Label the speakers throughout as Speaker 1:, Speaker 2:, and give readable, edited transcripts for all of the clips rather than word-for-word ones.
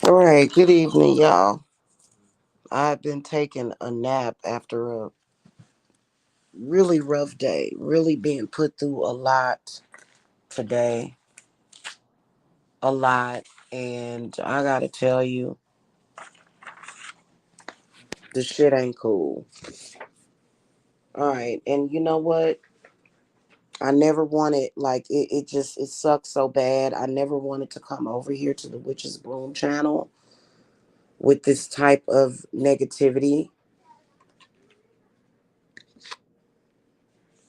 Speaker 1: All right, good evening, y'all. I've been taking a nap after a really rough day, really being put through a lot today, a lot. And I gotta tell you, the shit ain't cool. All right, and you know what? I never wanted, like, it sucks so bad. I never wanted to come over here to the Witch's Broom channel with this type of negativity.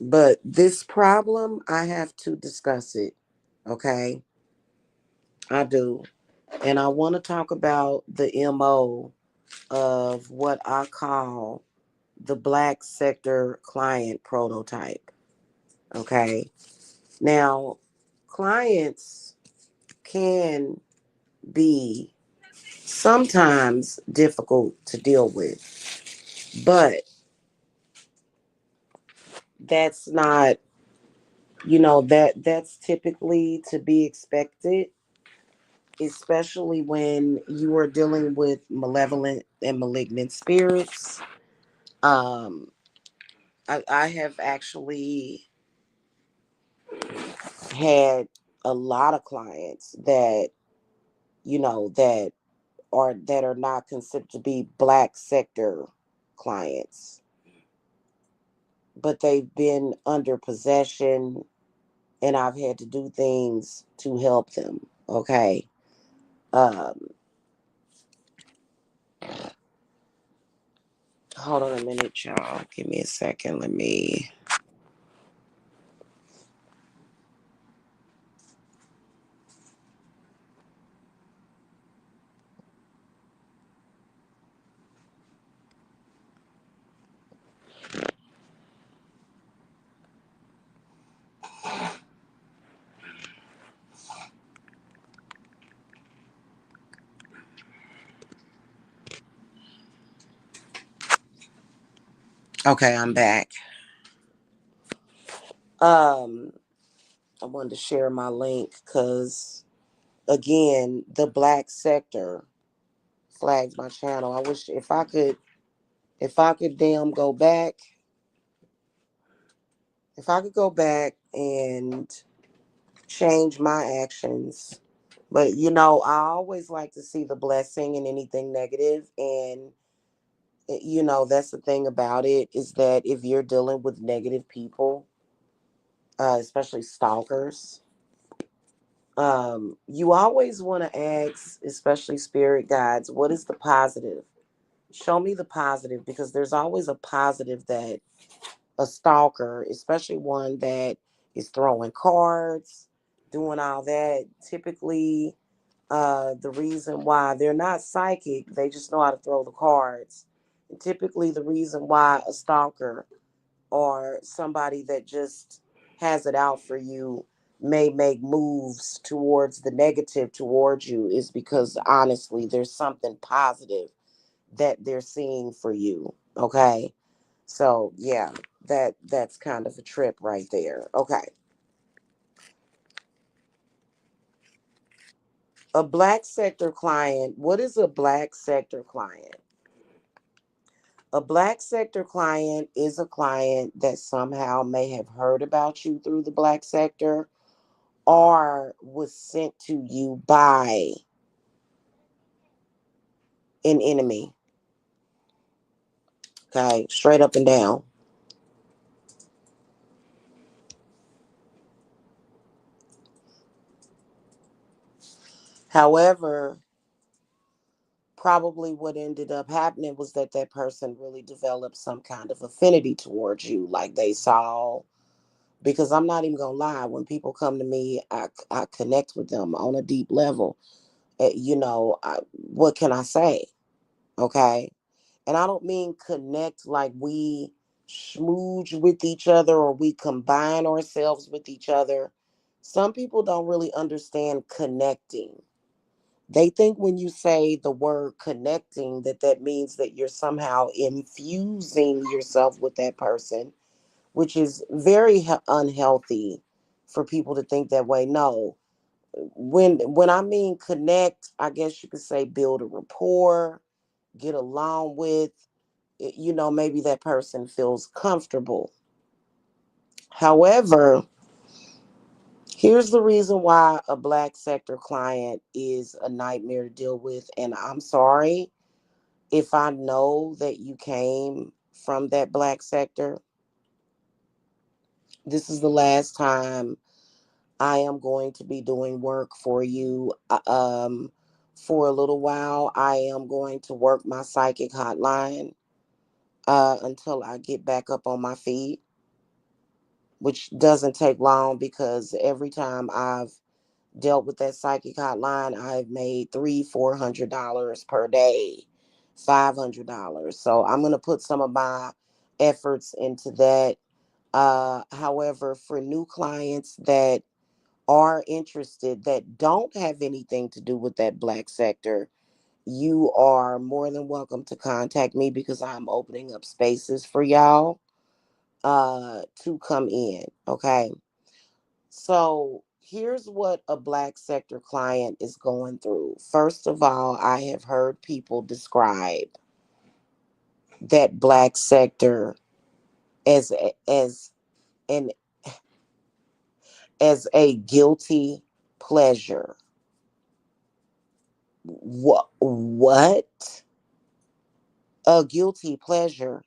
Speaker 1: But this problem, I have to discuss it. Okay? I do. And I want to talk about the MO of what I call the black sector client prototype. Okay. Now, clients can be sometimes difficult to deal with, but that's not, that's typically to be expected, especially when you are dealing with malevolent and malignant spirits. Um, I have actually had a lot of clients that that are not considered to be black sector clients, but they've been under possession, and I've had to do things to help them. Okay. Um, Hold on a minute, y'all. Give me a second. Let me. Okay, I'm back. Um, I wanted to share my link because again, the black sector flags my channel. I wish if I could damn go back, if I could go back and change my actions. But I always like to see the blessing in anything negative, and that's the thing about it is that if you're dealing with negative people, especially stalkers, you always want to ask, especially spirit guides, what is the positive? Show me the positive, because there's always a positive that a stalker, especially one that is throwing cards, doing all that. Typically, the reason why they're not psychic, they just know how to throw the cards. And typically, the reason why a stalker or somebody that just has it out for you may make moves towards the negative towards you is because honestly, there's something positive that they're seeing for you. Okay. So yeah, that's kind of a trip right there. Okay. A black sector client. What is a black sector client? A black sector client is a client that somehow may have heard about you through the black sector or was sent to you by an enemy. Okay, straight up and down. However, probably what ended up happening was that that person really developed some kind of affinity towards you. Like they saw, because I'm not even gonna lie, when people come to me, I connect with them on a deep level. What can I say? Okay. And I don't mean connect like we smooge with each other or we combine ourselves with each other. Some people don't really understand connecting. They think when you say the word connecting that means that you're somehow infusing yourself with that person, which is very unhealthy for people to think that way. No, When I mean connect, I guess you could say build a rapport, get along with, maybe that person feels comfortable. However, here's the reason why a black sector client is a nightmare to deal with. And I'm sorry if I know that you came from that black sector. This is the last time I am going to be doing work for you. For a little while, I am going to work my psychic hotline until I get back up on my feet, which doesn't take long because every time I've dealt with that psychic hotline, I've made $300-400 per day, $500. So I'm gonna put some of my efforts into that. However, for new clients that are interested that don't have anything to do with that black sector, you are more than welcome to contact me because I'm opening up spaces for y'all to come in. Okay. So here's what a black sector client is going through. First of all, I have heard people describe that black sector as an as a guilty pleasure. What? A guilty pleasure?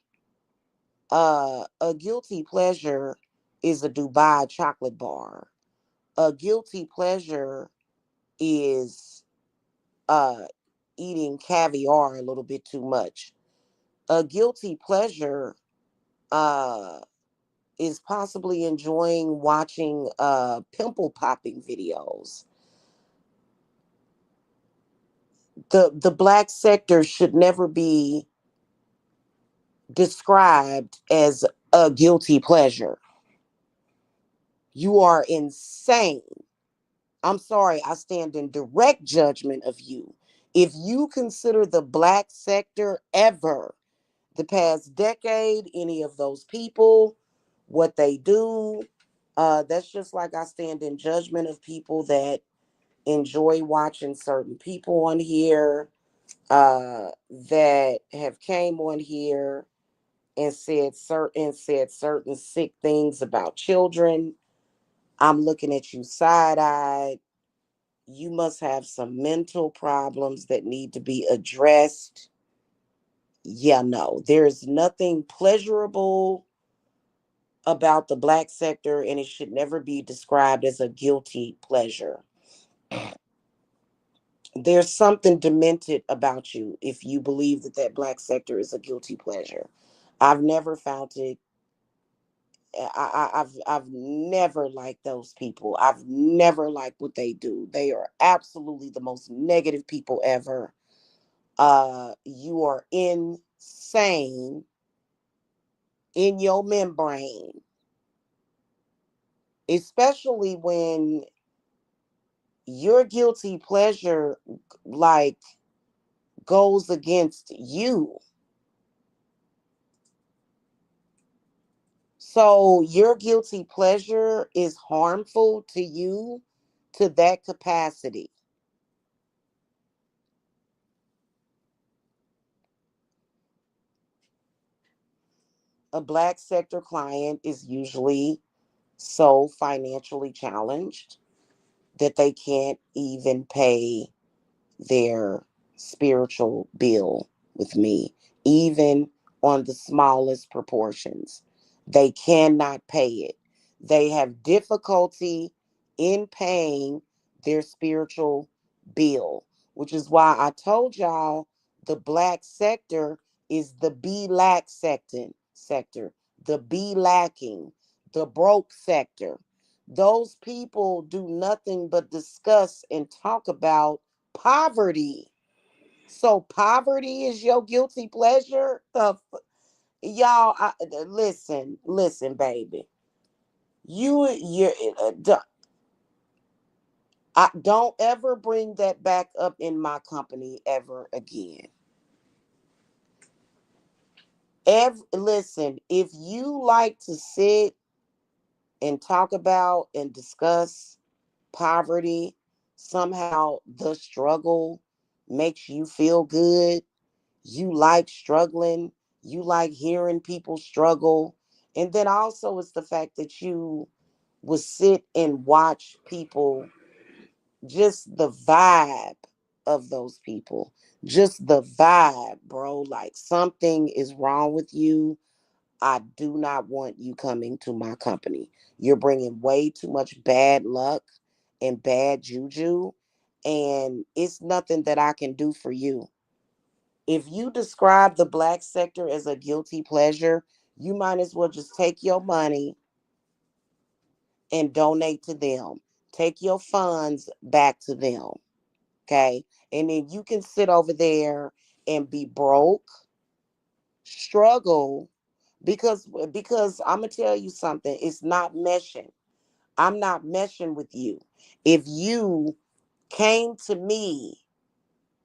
Speaker 1: A guilty pleasure is a Dubai chocolate bar. A guilty pleasure is uh eating caviar a little bit too much. A guilty pleasure uh is possibly enjoying watching pimple popping videos. The black sector should never be described as a guilty pleasure. You are insane. I'm sorry, I stand in direct judgment of you. If you consider the black sector ever, the past decade, any of those people, what they do, that's just like I stand in judgment of people that enjoy watching certain people on here, that have came on here and said certain sick things about children. I'm looking at you side-eyed. You must have some mental problems that need to be addressed. Yeah, no, there's nothing pleasurable about the black sector, and it should never be described as a guilty pleasure. There's something demented about you if you believe that that black sector is a guilty pleasure. I've never found it. I've never liked those people. I've never liked what they do. They are absolutely the most negative people ever. You are insane in your membrane, especially when your guilty pleasure like goes against you. So your guilty pleasure is harmful to you to that capacity. A black sector client is usually so financially challenged that they can't even pay their spiritual bill with me, even on the smallest proportions. They cannot pay it. They have difficulty in paying their spiritual bill, which is why I told y'all the black sector is the be lack sector, the be lacking, the broke sector. Those people do nothing but discuss and talk about poverty. So poverty is your guilty pleasure? Y'all, listen, baby. You, don't ever bring that back up in my company ever again. Listen, if you like to sit and talk about and discuss poverty, Somehow the struggle makes you feel good. You like struggling. You like hearing people struggle. And then also it's the fact that you will sit and watch people, just the vibe of those people, just the vibe, bro. Like something is wrong with you. I do not want you coming to my company. You're bringing way too much bad luck and bad juju, and it's nothing that I can do for you. If you describe the black sector as a guilty pleasure, you might as well just take your money and donate to them. Take your funds back to them. Okay. And then you can sit over there and be broke, struggle, because I'm gonna tell you something, it's not meshing. I'm not meshing with you. If you came to me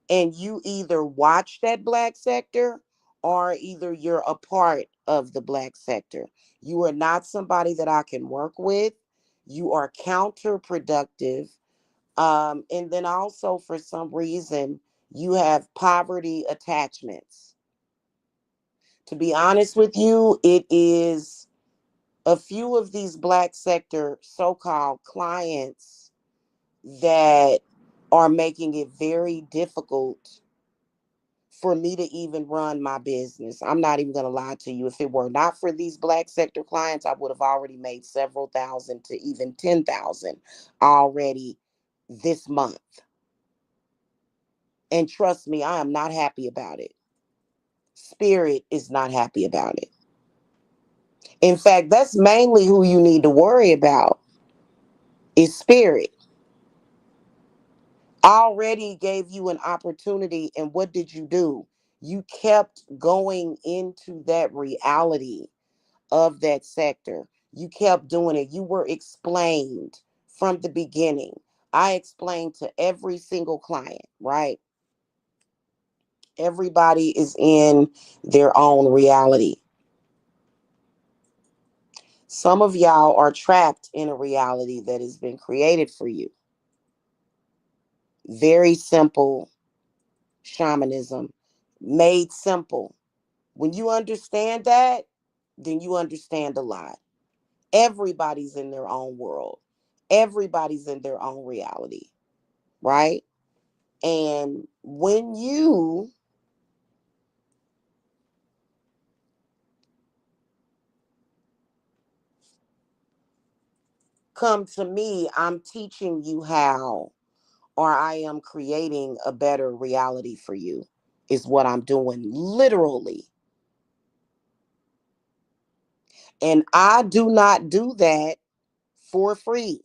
Speaker 1: and you either watch that black sector or either you're a part of the black sector, you are not somebody that I can work with. You are counterproductive. And then also, for some reason, you have poverty attachments. To be honest with you, it is a few of these black sector so-called clients that are making it very difficult for me to even run my business. I'm not even going to lie to you. If it were not for these black sector clients, I would have already made several thousand to even 10,000 already this month. And trust me, I am not happy about it. Spirit is not happy about it. In fact, that's mainly who you need to worry about is spirit. Already gave you an opportunity, and what did you do? You kept going into that reality of that sector. You kept doing it. You were explained from the beginning. I explained to every single client, right? Everybody is in their own reality. Some of y'all are trapped in a reality that has been created for you. Very simple shamanism, made simple. When you understand that, then you understand a lot. Everybody's in their own world, everybody's in their own reality, right? And when you come to me, I'm teaching you how, or I am creating a better reality for you, is what I'm doing literally. And I do not do that for free.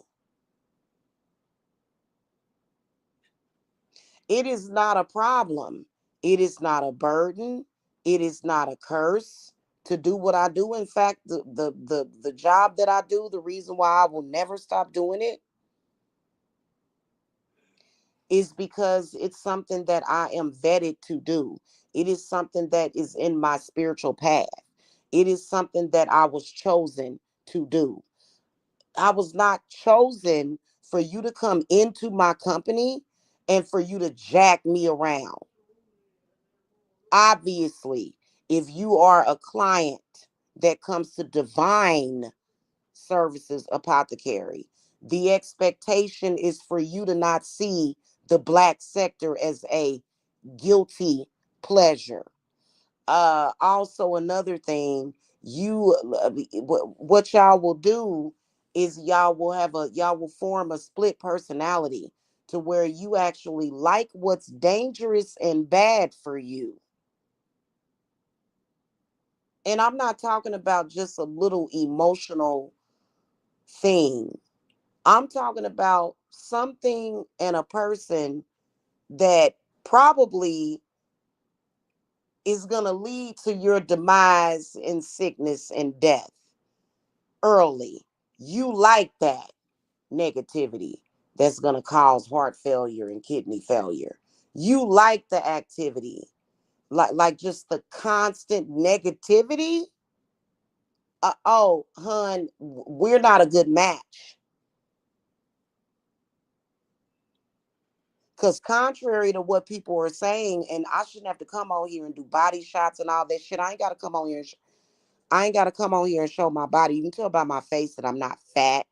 Speaker 1: It is not a problem. It is not a burden. It is not a curse to do what I do. In fact, the job that I do, the reason why I will never stop doing it is because it's something that I am vetted to do. It is something that is in my spiritual path. It is something that I was chosen to do. I was not chosen for you to come into my company and for you to jack me around. Obviously, if you are a client that comes to Divine Services Apothecary, the expectation is for you to not see the black sector as a guilty pleasure. Also, another thing, you what y'all will do is y'all will form a split personality to where you actually like what's dangerous and bad for you. And I'm not talking about just a little emotional thing. I'm talking about something and a person that probably is going to lead to your demise in sickness and death early. You like that negativity that's going to cause heart failure and kidney failure. You like the activity, like just the constant negativity. Oh, hun, we're not a good match. Because contrary to what people are saying, and I shouldn't have to come on here and do body shots and all that shit. I ain't got to come on here and I ain't got to come on here and show my body. You can tell by my face that I'm not fat,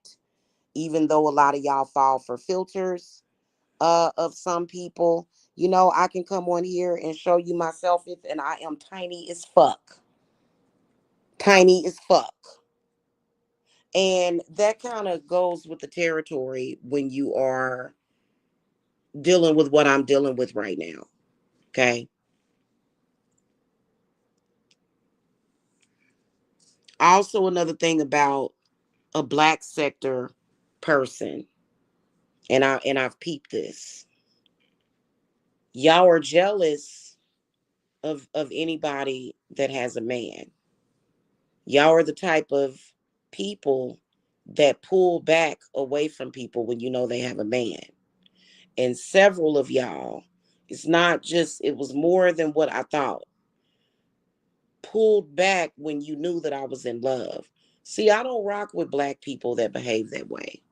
Speaker 1: even though a lot of y'all fall for filters of some people. You know, I can come on here and show you myself and I am tiny as fuck. Tiny as fuck. And that kind of goes with the territory when you are dealing with what I'm dealing with right now. Okay. Also, another thing about a black sector person, and I've peeped this. Y'all are jealous of anybody that has a man. Y'all are the type of people that pull back away from people when you know they have a man. And several of y'all, it's not just, it was more than what I thought, pulled back when you knew that I was in love. See, I don't rock with black people that behave that way.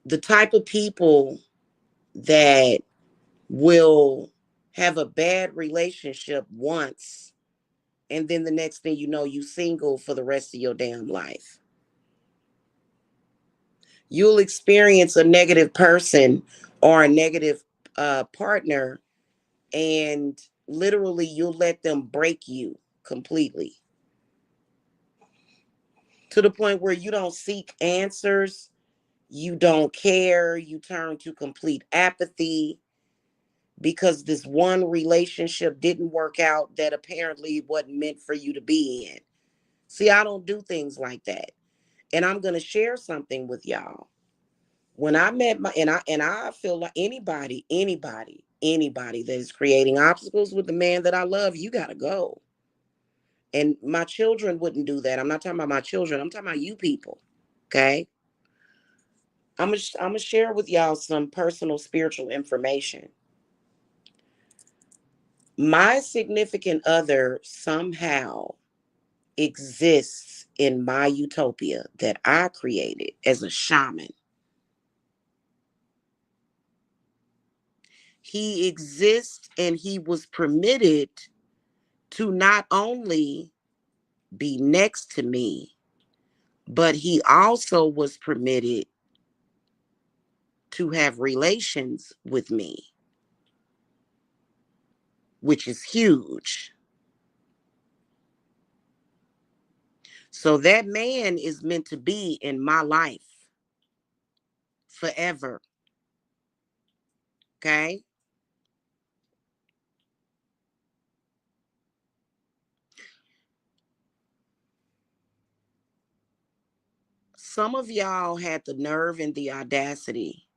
Speaker 1: The type of people that will have a bad relationship once, and then the next thing you know, you single for the rest of your damn life. You'll experience a negative person or a negative partner, and literally you'll let them break you completely to the point where you don't seek answers, you don't care, you turn to complete apathy because this one relationship didn't work out that apparently wasn't meant for you to be in. See, I don't do things like that. And I'm going to share something with y'all. When I met my, and I feel like anybody that is creating obstacles with the man that I love, you got to go. And my children wouldn't do that. I'm not talking about my children. I'm talking about you people. Okay. I'm gonna share with y'all some personal spiritual information. My significant other somehow exists in my utopia that I created as a shaman. He exists and he was permitted to not only be next to me, but he also was permitted to have relations with me, which is huge. So that man is meant to be in my life forever. Okay. Some of y'all had the nerve and the audacity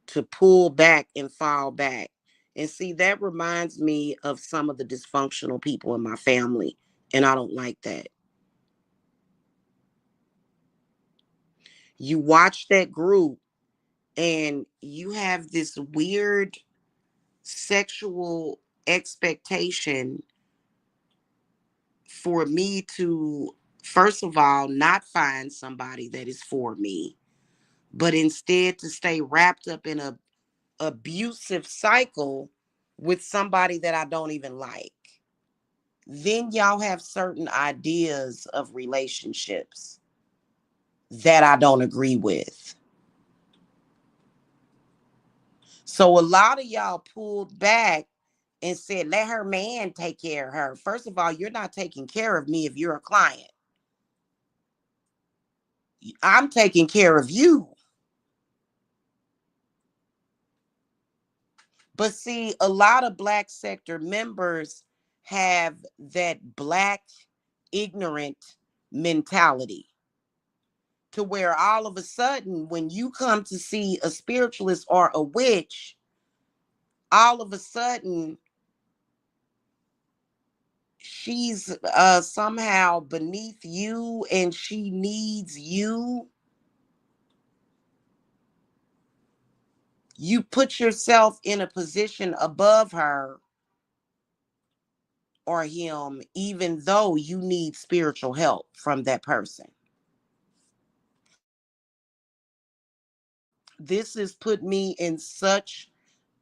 Speaker 1: to pull back and fall back. And see, that reminds me of some of the dysfunctional people in my family. And I don't like that. You watch that group and you have this weird sexual expectation for me to, first of all, not find somebody that is for me, but instead to stay wrapped up in a abusive cycle with somebody that I don't even like. Then y'all have certain ideas of relationships that I don't agree with. So a lot of y'all pulled back and said, let her man take care of her. First of all, you're not taking care of me if you're a client. I'm taking care of you. But see, a lot of black sector members have that black ignorant mentality to where all of a sudden, when you come to see a spiritualist or a witch, all of a sudden she's somehow beneath you and she needs you. You put yourself in a position above her or him, even though you need spiritual help from that person. This has put me in such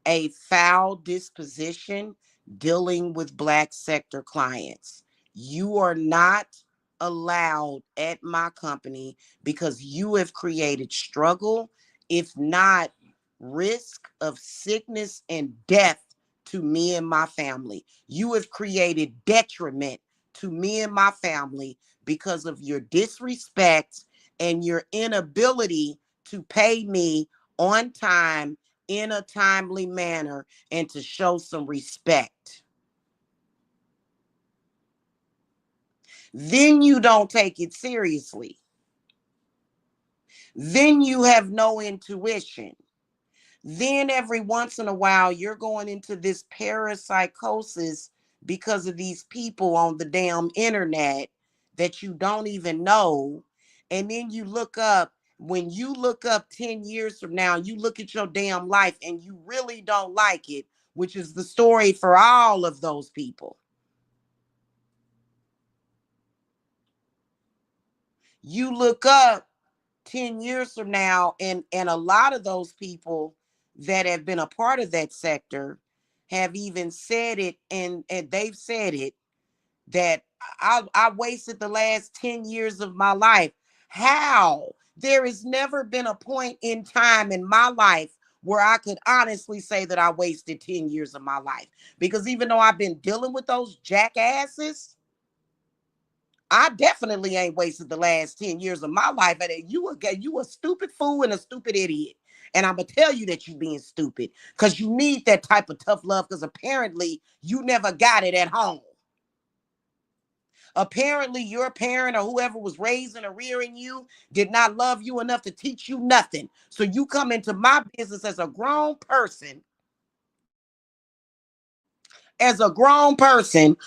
Speaker 1: a foul disposition dealing with Black sector clients. You are not allowed at my company because you have created struggle, if not risk of sickness and death to me and my family. You have created detriment to me and my family because of your disrespect and your inability to pay me on time in a timely manner and to show some respect. Then you don't take it seriously. Then you have no intuition. Then every once in a while, you're going into this parapsychosis because of these people on the damn internet that you don't even know. And then you look up, when you look up 10 years from now, you look at your damn life and you really don't like it, which is the story for all of those people. You look up 10 years from now, and a lot of those people that have been a part of that sector have even said it, and they've said it, that I wasted the last 10 years of my life. How? There has never been a point in time in my life where I could honestly say that I wasted 10 years of my life, because even though I've been dealing with those jackasses, I definitely ain't wasted the last 10 years of my life. And you a stupid fool and a stupid idiot. And I'm gonna tell you that you being stupid because you need that type of tough love, because apparently you never got it at home. Apparently your parent or whoever was raising or rearing you did not love you enough to teach you nothing. So you come into my business as a grown person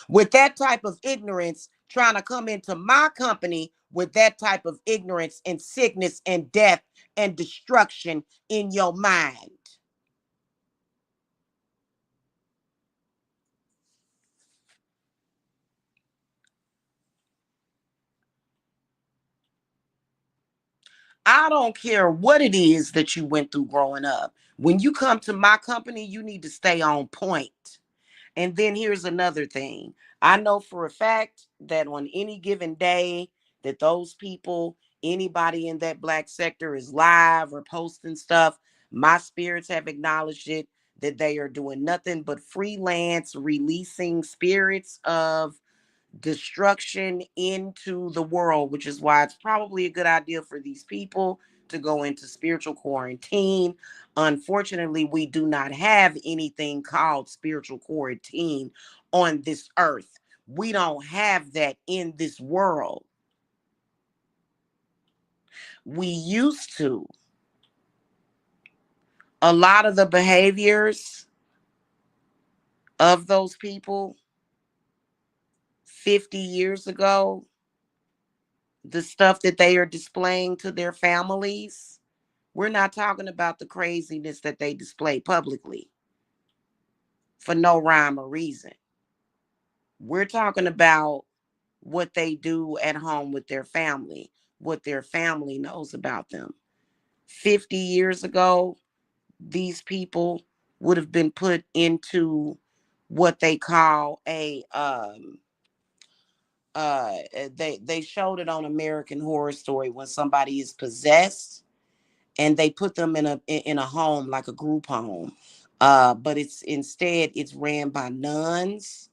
Speaker 1: with that type of ignorance, trying to come into my company with that type of ignorance and sickness and death and destruction in your mind. I don't care what it is that you went through growing up. When you come to my company, you need to stay on point. And then here's another thing. I know for a fact that on any given day that those people, anybody in that Black sector is live or posting stuff, my spirits have acknowledged it, that they are doing nothing but freelance releasing spirits of destruction into the world, which is why it's probably a good idea for these people to go into spiritual quarantine. Unfortunately, we do not have anything called spiritual quarantine on this earth. We don't have that in this world. We used to. A lot of the behaviors of those people 50 years ago, the stuff that they are displaying to their families, we're not talking about the craziness that they display publicly for no rhyme or reason. We're talking about what they do at home with their family, what their family knows about them. 50 years ago, these people would have been put into what they call they showed it on American Horror Story, when somebody is possessed and they put them in a home, like a group home, but it's ran by nuns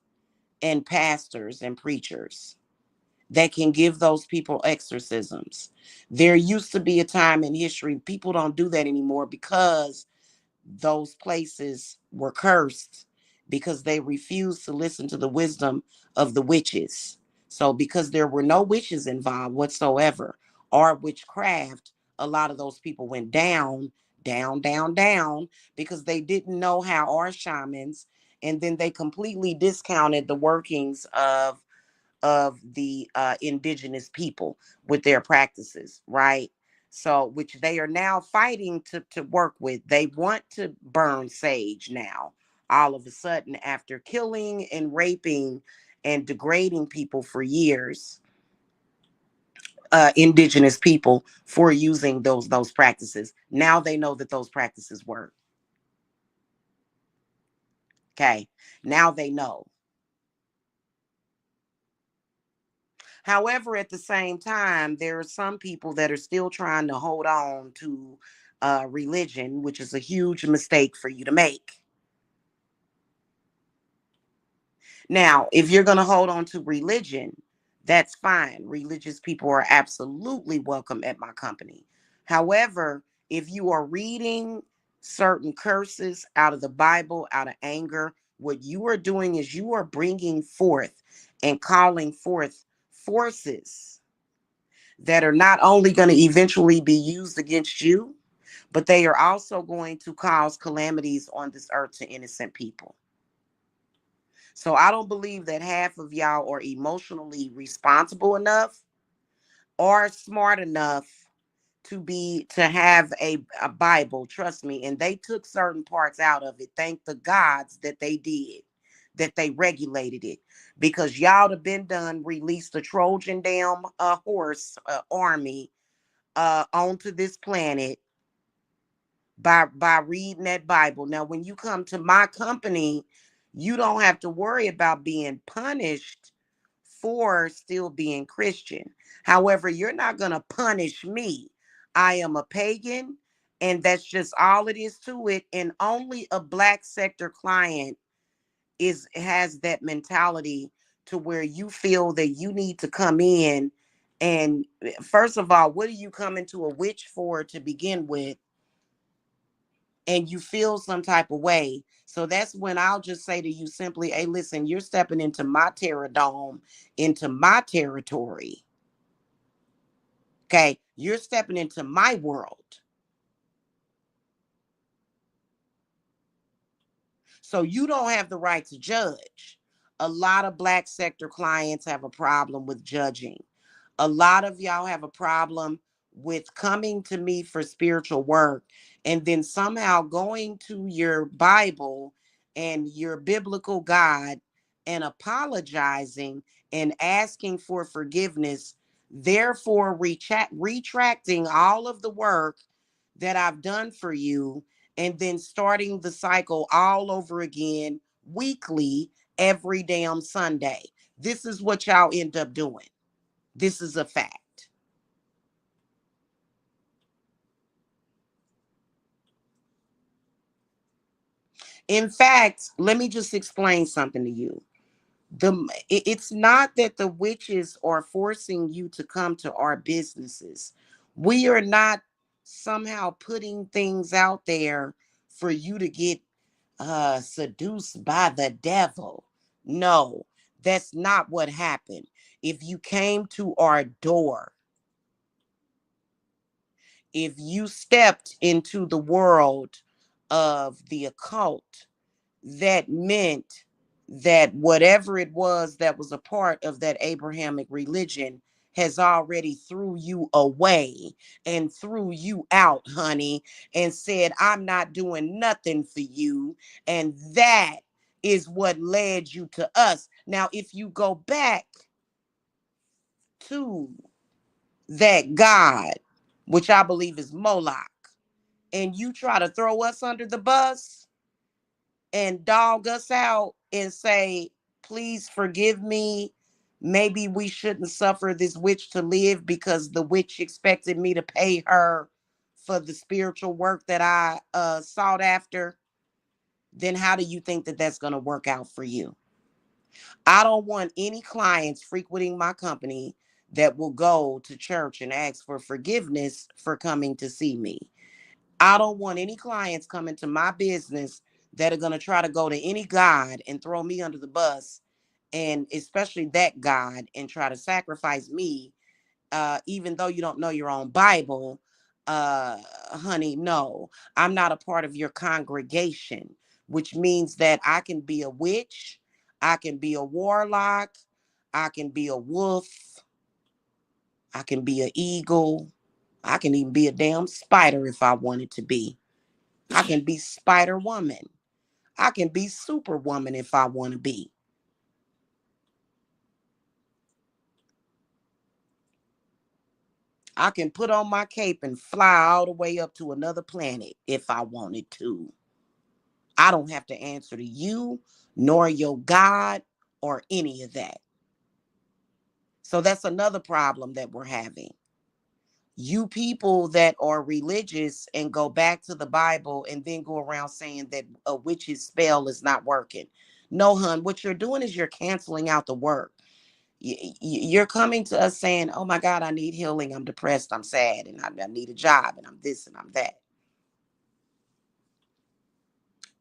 Speaker 1: and pastors and preachers that can give those people exorcisms. There used to be a time in history, people don't do that anymore because those places were cursed, because they refused to listen to the wisdom of the witches. So, because there were no witches involved whatsoever or witchcraft, a lot of those people went down, down, down, down, because they didn't know how our shamans, and then they completely discounted the workings of the indigenous people with their practices, right? So, which they are now fighting to work with. They want to burn sage now, all of a sudden, after killing and raping and degrading people for years. indigenous people for using those practices. Now they know that those practices work. Okay. Now they know. However, at the same time, there are some people that are still trying to hold on to religion, which is a huge mistake for you to make. Now, if you're going to hold on to religion, that's fine. Religious people are absolutely welcome at my company. However, if you are reading certain curses out of the Bible out of anger, what you are doing is you are bringing forth and calling forth forces that are not only going to eventually be used against you, but they are also going to cause calamities on this earth to innocent people. So I don't believe that half of y'all are emotionally responsible enough or smart enough to have a Bible. Trust me. And they took certain parts out of it. Thank the gods that they did, that they regulated it. Because y'all have been done, released a Trojan damn horse army onto this planet by reading that Bible. Now, when you come to my company, you don't have to worry about being punished for still being Christian. However, you're not going to punish me. I am a pagan, and that's just all it is to it. And only a black sector client has that mentality to where you feel that you need to come in and first of all, what are you coming to a witch for to begin with? And you feel some type of way. So that's when I'll just say to you simply, hey, listen, you're stepping into my terror dome, into my territory. Okay. You're stepping into my world. So you don't have the right to judge. A lot of black sector clients have a problem with judging. A lot of y'all have a problem with coming to me for spiritual work and then somehow going to your Bible and your biblical God and apologizing and asking for forgiveness, therefore retracting all of the work that I've done for you and then starting the cycle all over again weekly every damn Sunday. This is what y'all end up doing. This is a fact. In fact, let me just explain something to you. It's not that the witches are forcing you to come to our businesses. We are not somehow putting things out there for you to get seduced by the devil. No, that's not what happened. If you came to our door, if you stepped into the world of the occult, that meant that whatever it was that was a part of that Abrahamic religion has already threw you away and threw you out, honey, and said, I'm not doing nothing for you. And that is what led you to us. Now, if you go back to that God, which I believe is Moloch, and you try to throw us under the bus and dog us out and say, please forgive me. Maybe we shouldn't suffer this witch to live because the witch expected me to pay her for the spiritual work that I sought after. Then how do you think that that's going to work out for you? I don't want any clients frequenting my company that will go to church and ask for forgiveness for coming to see me. I don't want any clients coming to my business that are going to try to go to any God and throw me under the bus, and especially that God, and try to sacrifice me, even though you don't know your own Bible. Honey, no, I'm not a part of your congregation, which means that I can be a witch, I can be a warlock, I can be a wolf, I can be an eagle, I can even be a damn spider if I wanted to be. I can be Spider Woman. I can be Superwoman if I want to be. I can put on my cape and fly all the way up to another planet if I wanted to. I don't have to answer to you, nor your God, or any of that. So that's another problem that we're having. You people that are religious and go back to the Bible and then go around saying that a witch's spell is not working. No, hun, what you're doing is you're canceling out the work. You're coming to us saying, oh my God, I need healing. I'm depressed. I'm sad. And I need a job. And I'm this and I'm that.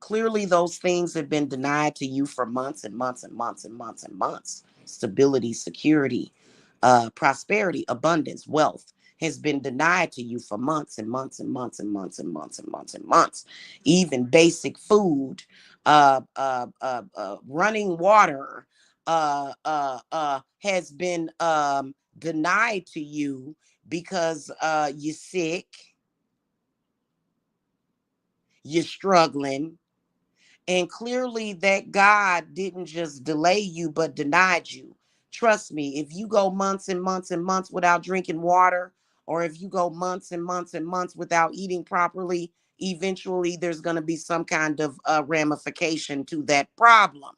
Speaker 1: Clearly, those things have been denied to you for months and months and months and months and months. Stability, security, prosperity, abundance, wealth has been denied to you for months and months and months and months and months and months and months. Even basic food, running water, has been denied to you because you're sick, you're struggling. And clearly that God didn't just delay you, but denied you. Trust me, if you go months and months and months without drinking water, or if you go months and months and months without eating properly, eventually there's going to be some kind of ramification to that problem.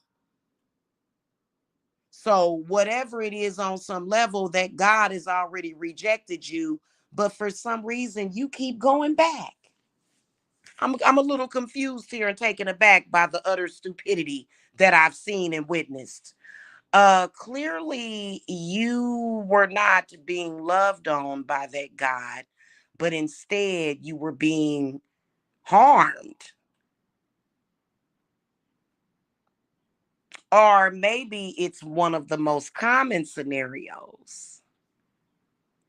Speaker 1: So whatever it is on some level that God has already rejected you, but for some reason you keep going back. I'm a little confused here and taken aback by the utter stupidity that I've seen and witnessed. Clearly you were not being loved on by that God, but instead you were being harmed. Or maybe it's one of the most common scenarios.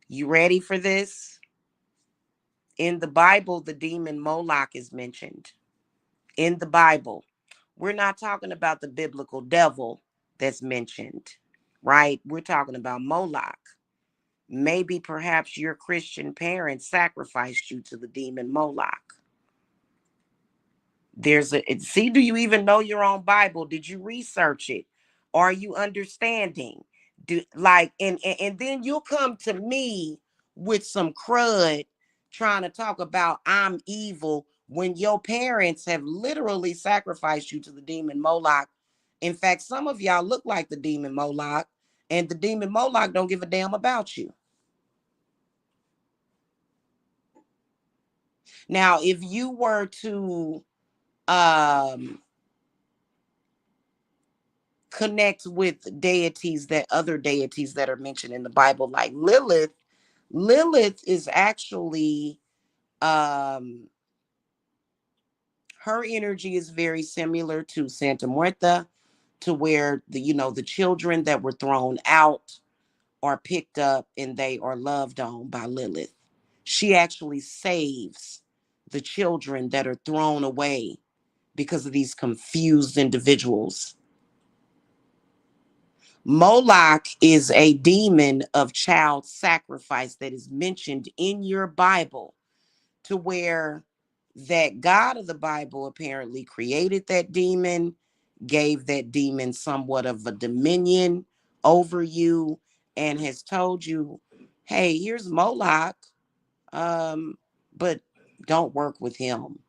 Speaker 1: You ready for this? In the Bible, the demon Moloch is mentioned. In the Bible, we're not talking about the biblical devil that's mentioned, right? We're talking about Moloch. Maybe perhaps your Christian parents sacrificed you to the demon Moloch. See, do you even know your own Bible? Did you research it? Are you understanding? And then you'll come to me with some crud trying to talk about I'm evil when your parents have literally sacrificed you to the demon Moloch. In fact, some of y'all look like the demon Moloch, and the demon Moloch don't give a damn about you. Now, if you were to um connect with other deities that are mentioned in the Bible, like Lilith. Lilith is actually um her energy is very similar to Santa Muerta, to where the children that were thrown out are picked up and they are loved on by Lilith. She actually saves the children that are thrown away because of these confused individuals. Moloch is a demon of child sacrifice that is mentioned in your Bible, to where that God of the Bible apparently created that demon, gave that demon somewhat of a dominion over you, and has told you, hey, here's Moloch, but don't work with him.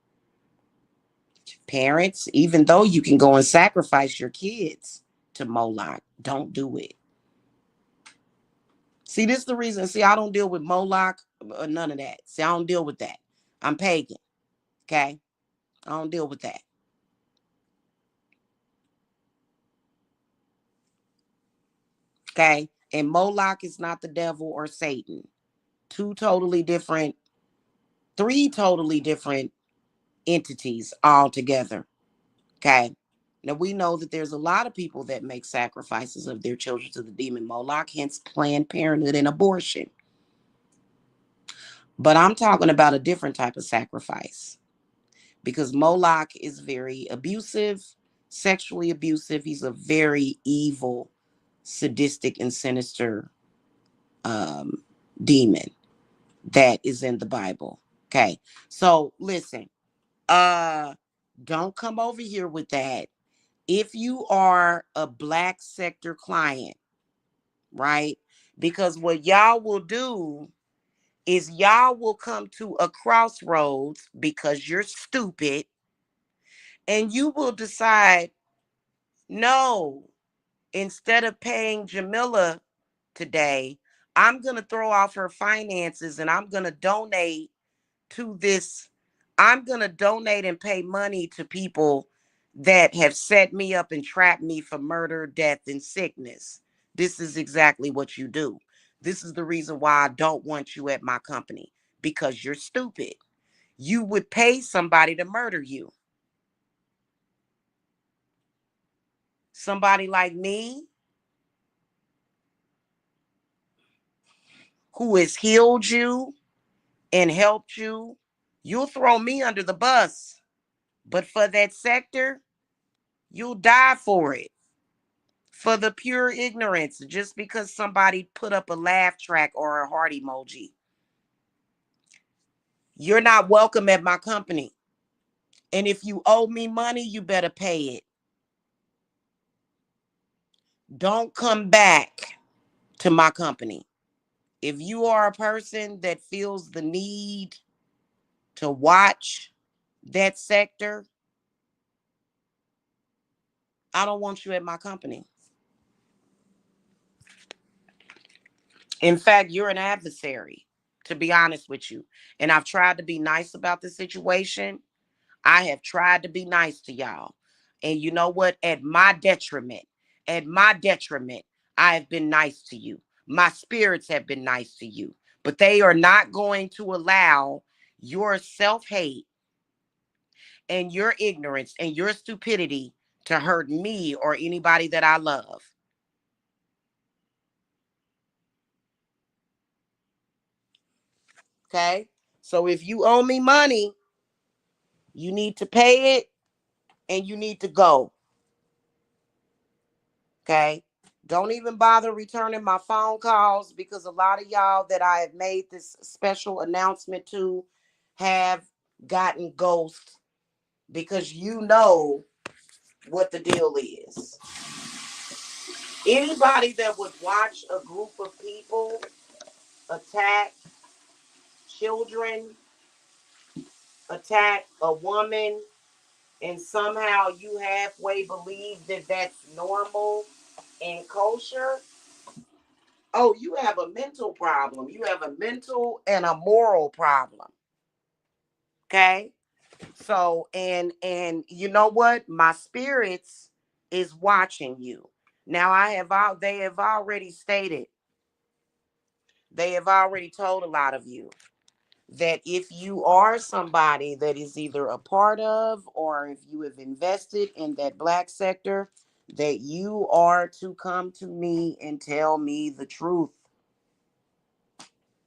Speaker 1: Parents, even though you can go and sacrifice your kids to Moloch, don't do it. See, this is the reason. See, I don't deal with Moloch or none of that. See, I don't deal with that. I'm pagan. Okay? I don't deal with that. Okay? And Moloch is not the devil or Satan. Two totally different, three totally different entities altogether. Okay? Now, we know that there's a lot of people that make sacrifices of their children to the demon Moloch, hence Planned Parenthood and abortion. But I'm talking about a different type of sacrifice, because Moloch is very abusive, sexually abusive. He's a very evil, sadistic, and sinister demon that is in the Bible. Okay. So listen, uh, don't come over here with that. If you are a black sector client, right? Because what y'all will do is y'all will come to a crossroads because you're stupid, and you will decide, no, instead of paying Jamila today, I'm going to throw off her finances and I'm going to donate to this. I'm going to donate and pay money to people that have set me up and trapped me for murder, death, and sickness. This is exactly what you do. This is the reason why I don't want you at my company, because you're stupid. You would pay somebody to murder you. Somebody like me who has healed you and helped you, you'll throw me under the bus. But for that sector, you'll die for it. For the pure ignorance, just because somebody put up a laugh track or a heart emoji. You're not welcome at my company. And if you owe me money, you better pay it. Don't come back to my company. If you are a person that feels the need to watch that sector, I don't want you at my company. In fact, you're an adversary, to be honest with you. And I've tried to be nice about the situation. I have tried to be nice to y'all. And you know what? At my detriment, I have been nice to you. My spirits have been nice to you. But they are not going to allow your self hate and your ignorance and your stupidity to hurt me or anybody that I love. Okay? So if you owe me money, you need to pay it and you need to go. Okay? Don't even bother returning my phone calls, because a lot of y'all that I have made this special announcement to have gotten ghosts, because you know what the deal is. Anybody that would watch a group of people attack children, attack a woman, and somehow you halfway believe that that's normal and kosher, oh, you have a mental problem. You have a mental and a moral problem. Okay? So, and you know what? My spirits is watching you. Now they have already stated, they have already told a lot of you that if you are somebody that is either a part of or if you have invested in that black sector, that you are to come to me and tell me the truth.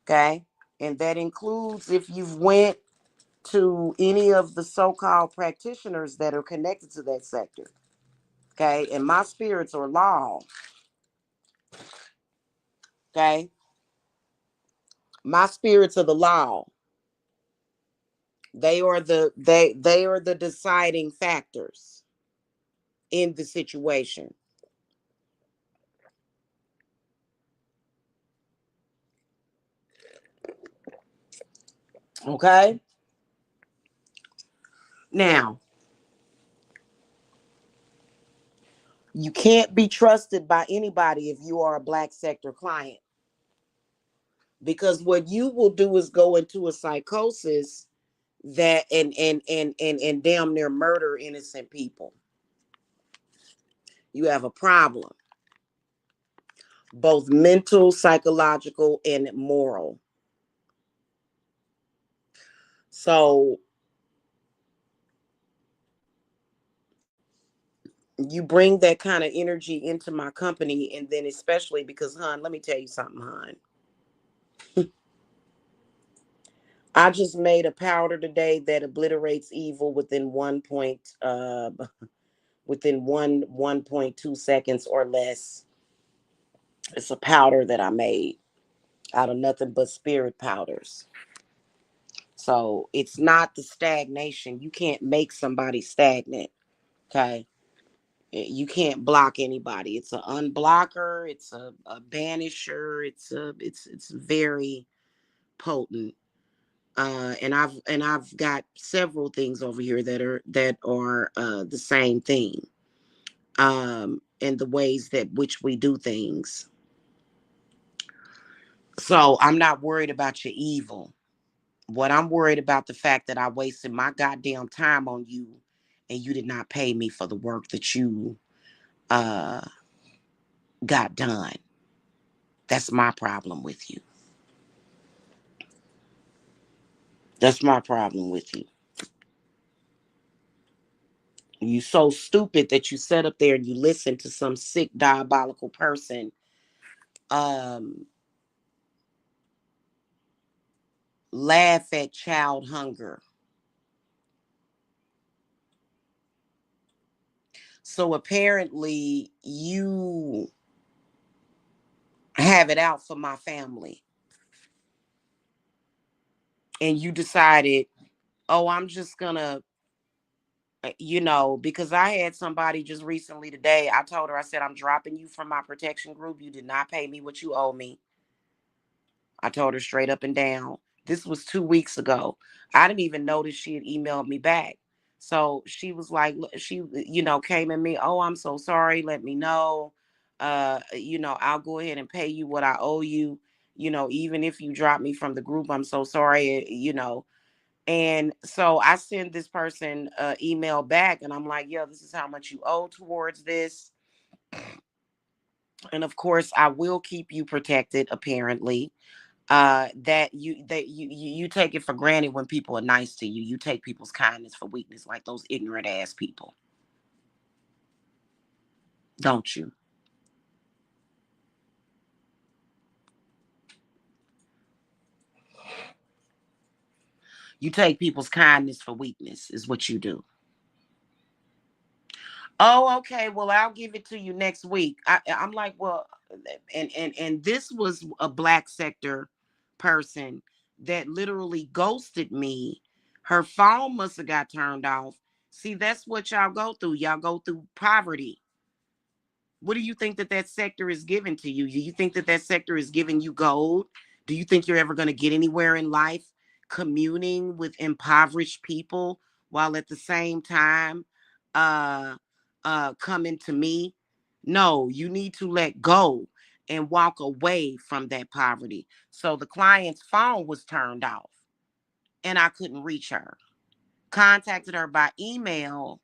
Speaker 1: Okay? And that includes if you've went to any of the so-called practitioners that are connected to that sector. Okay? And my spirits are law. Okay? My spirits are the law. They are the deciding factors in the situation. Okay? Now, you can't be trusted by anybody if you are a black sector client, because what you will do is go into a psychosis that and damn near murder innocent people. You have a problem, both mental, psychological, and moral. So you bring that kind of energy into my company, and then especially because, hon, let me tell you something, hon. I just made a powder today that obliterates evil within within 1.2 seconds or less. It's a powder that I made out of nothing but spirit powders. So it's not the stagnation. You can't make somebody stagnant. Okay. You can't block anybody. It's an unblocker. It's a banisher. It's very potent. And I've got several things over here that are the same thing. And the ways that which we do things. So I'm not worried about your evil. What I'm worried about the fact that I wasted my goddamn time on you and you did not pay me for the work that you uh got done. That's my problem with you. That's my problem with you. You so stupid that you sat up there and you listened to some sick diabolical person um laugh at child hunger. So apparently you have it out for my family and you decided, oh, I'm just gonna, because I had somebody just recently today. I told her, I said, I'm dropping you from my protection group. You did not pay me what you owe me. I told her straight up and down. This was 2 weeks ago. I didn't even notice she had emailed me back. So she was like, she, came at me. Oh, I'm so sorry. Let me know. I'll go ahead and pay you what I owe you. Even if you drop me from the group, I'm so sorry. And so I send this person email back and I'm like, yeah, this is how much you owe towards this. And of course, I will keep you protected, apparently. That you take it for granted when people are nice to you. You take people's kindness for weakness, like those ignorant ass people, don't you? You take people's kindness for weakness is what you do. Oh, okay. Well, I'll give it to you next week. I'm like, well, and this was a black sector person that literally ghosted me. Her phone must have got turned off. See, that's what y'all go through. Y'all go through poverty. What do you think that sector is giving to you? Do you think that sector is giving you gold? Do you think you're ever going to get anywhere in life communing with impoverished people while at the same time uh coming to me? No, you need to let go and walk away from that poverty. So the client's phone was turned off and I couldn't reach her. Contacted her by email,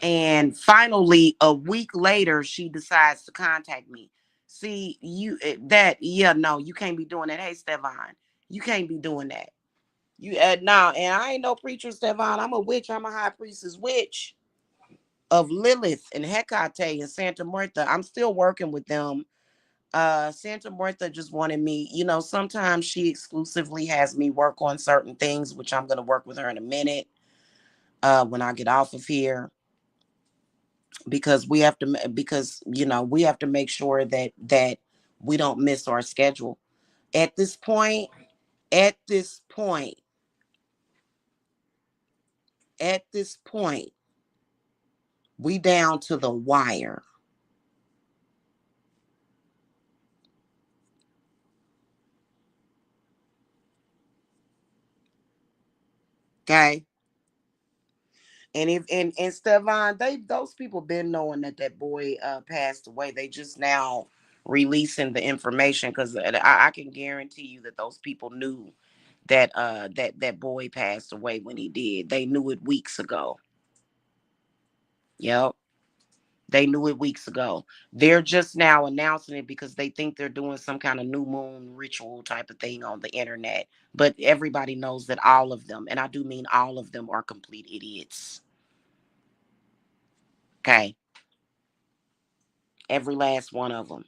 Speaker 1: and finally, a week later, she decides to contact me. See, no, you can't be doing that. Hey, Stefan, you can't be doing that. No, and I ain't no preacher, Stefan. I'm a witch. I'm a high priestess witch of Lilith and Hecate and Santa Martha. I'm still working with them. Santa Martha just wanted me, sometimes she exclusively has me work on certain things, which I'm gonna work with her in a minute, when I get off of here. Because we have to make sure that we don't miss our schedule at this point at this point at this point we down to the wire. Okay. And Stefan, those people been knowing that boy passed away. They just now releasing the information, because I can guarantee you that those people knew that boy passed away when he did. They knew it weeks ago. Yep. They knew it weeks ago. They're just now announcing it because they think they're doing some kind of new moon ritual type of thing on the internet. But everybody knows that all of them, and I do mean all of them, are complete idiots. Okay. Every last one of them.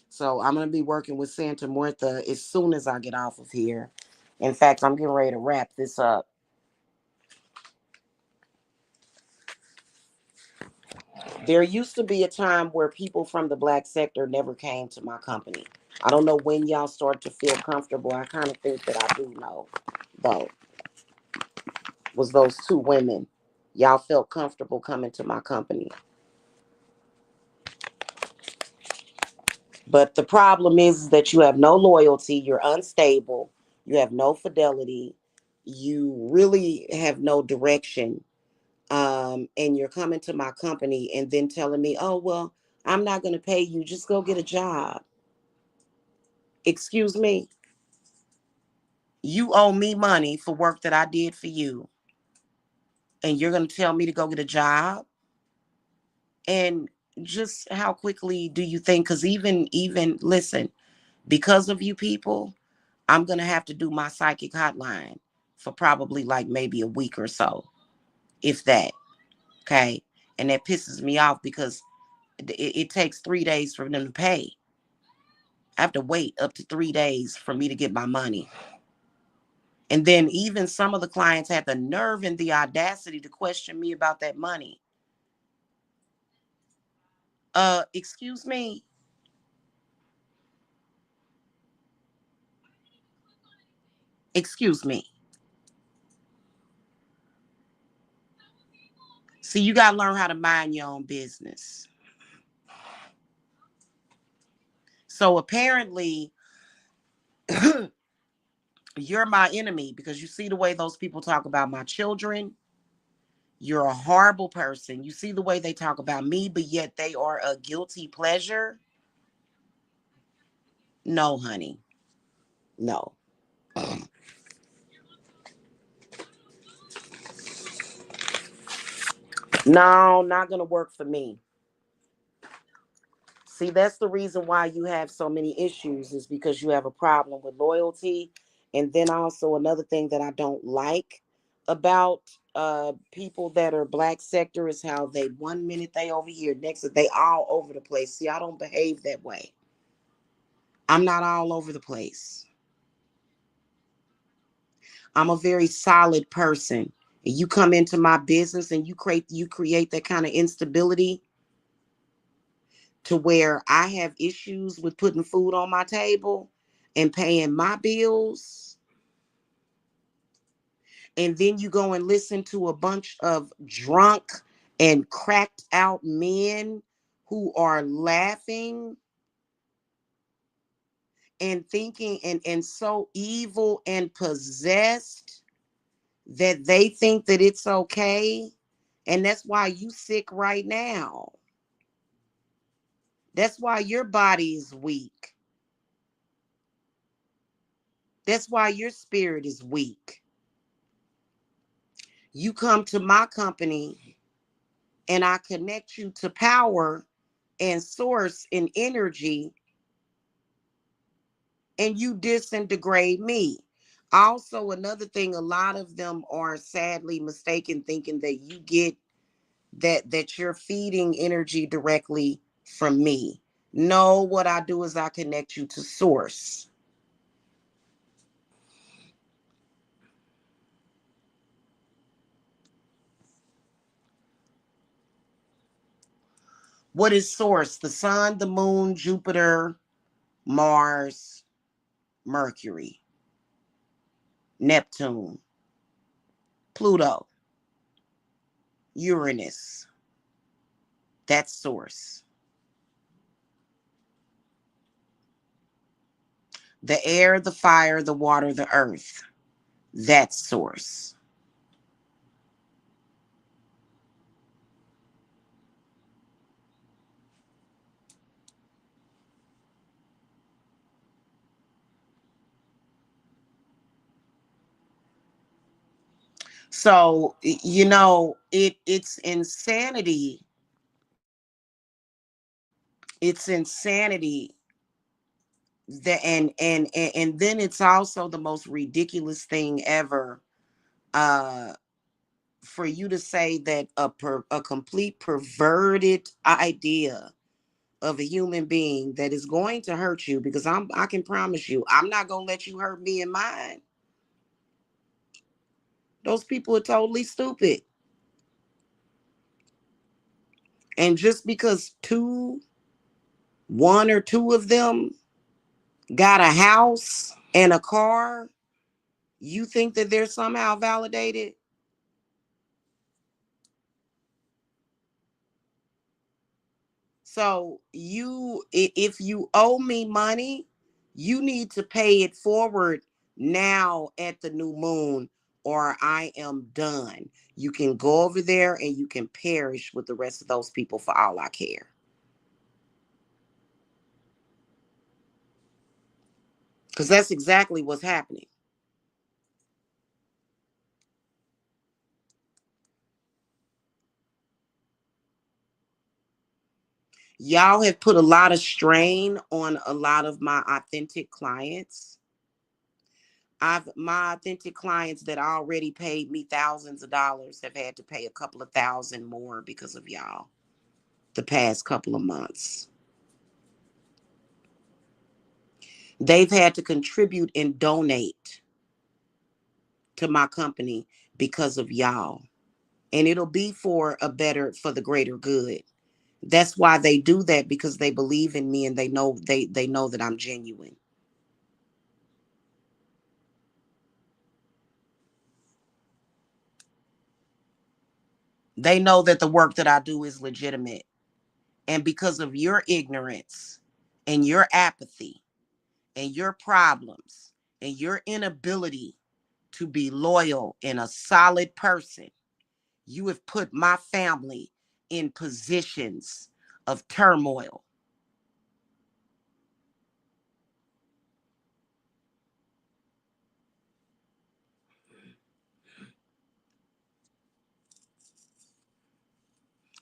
Speaker 1: So I'm going to be working with Santa Martha as soon as I get off of here. In fact, I'm getting ready to wrap this up. There used to be a time where people from the black sector never came to my company. I don't know when y'all start to feel comfortable. I kind of think that I do know, though, was those two women. Y'all felt comfortable coming to my company. But the problem is that you have no loyalty, you're unstable, you have no fidelity, you really have no direction. And you're coming to my company and then telling me, oh, well, I'm not going to pay you. Just go get a job. Excuse me. You owe me money for work that I did for you. And you're going to tell me to go get a job? And just how quickly do you think? Because even, listen, because of you people, I'm going to have to do my psychic hotline for probably like maybe a week or so, if that. Okay. And that pisses me off because it takes 3 days for them to pay. I have to wait up to 3 days for me to get my money. And then even some of the clients had the nerve and the audacity to question me about that money. Excuse me. Excuse me. See, you got to learn how to mind your own business. So apparently, you're my enemy because you see the way those people talk about my children. You're a horrible person. You see the way they talk about me, but yet they are a guilty pleasure. No, honey. No. No, not going to work for me. See, that's the reason why you have so many issues is because you have a problem with loyalty. And then also another thing that I don't like about people that are black sector is how they 1 minute they over here, next they all over the place. See, I don't behave that way. I'm not all over the place. I'm a very solid person. And you come into my business and you create that kind of instability to where I have issues with putting food on my table and paying my bills. And then you go and listen to a bunch of drunk and cracked out men who are laughing and thinking and so evil and possessed that they think that it's okay. And that's why you sick right now. That's why your body is weak. That's why your spirit is weak. You come to my company and I connect you to power and source and energy, and you disintegrate me. Also, another thing, a lot of them are sadly mistaken, thinking that you get that you're feeding energy directly from me. No, what I do is I connect you to source. What is source? The sun, the moon, Jupiter, Mars, Mercury, Neptune, Pluto, Uranus. That's source. The air, the fire, the water, the earth. That's source. So, it's insanity. It's insanity that and then it's also the most ridiculous thing ever uh for you to say that a complete perverted idea of a human being that is going to hurt you, because I can promise you I'm not going to let you hurt me and mine. Those people are totally stupid. And just because one or two of them got a house and a car, you think that they're somehow validated? So if you owe me money, you need to pay it forward now at the new moon, or I am done. You can go over there and you can perish with the rest of those people for all I care. Because that's exactly what's happening. Y'all have put a lot of strain on a lot of my authentic clients. I've my authentic clients that already paid me thousands of dollars have had to pay a couple of thousand more because of y'all the past couple of months. They've had to contribute and donate to my company because of y'all. And it'll be for the greater good. That's why they do that, because they believe in me and they know that I'm genuine. They know that the work that I do is legitimate. And because of your ignorance and your apathy and your problems and your inability to be loyal and a solid person, you have put my family in positions of turmoil.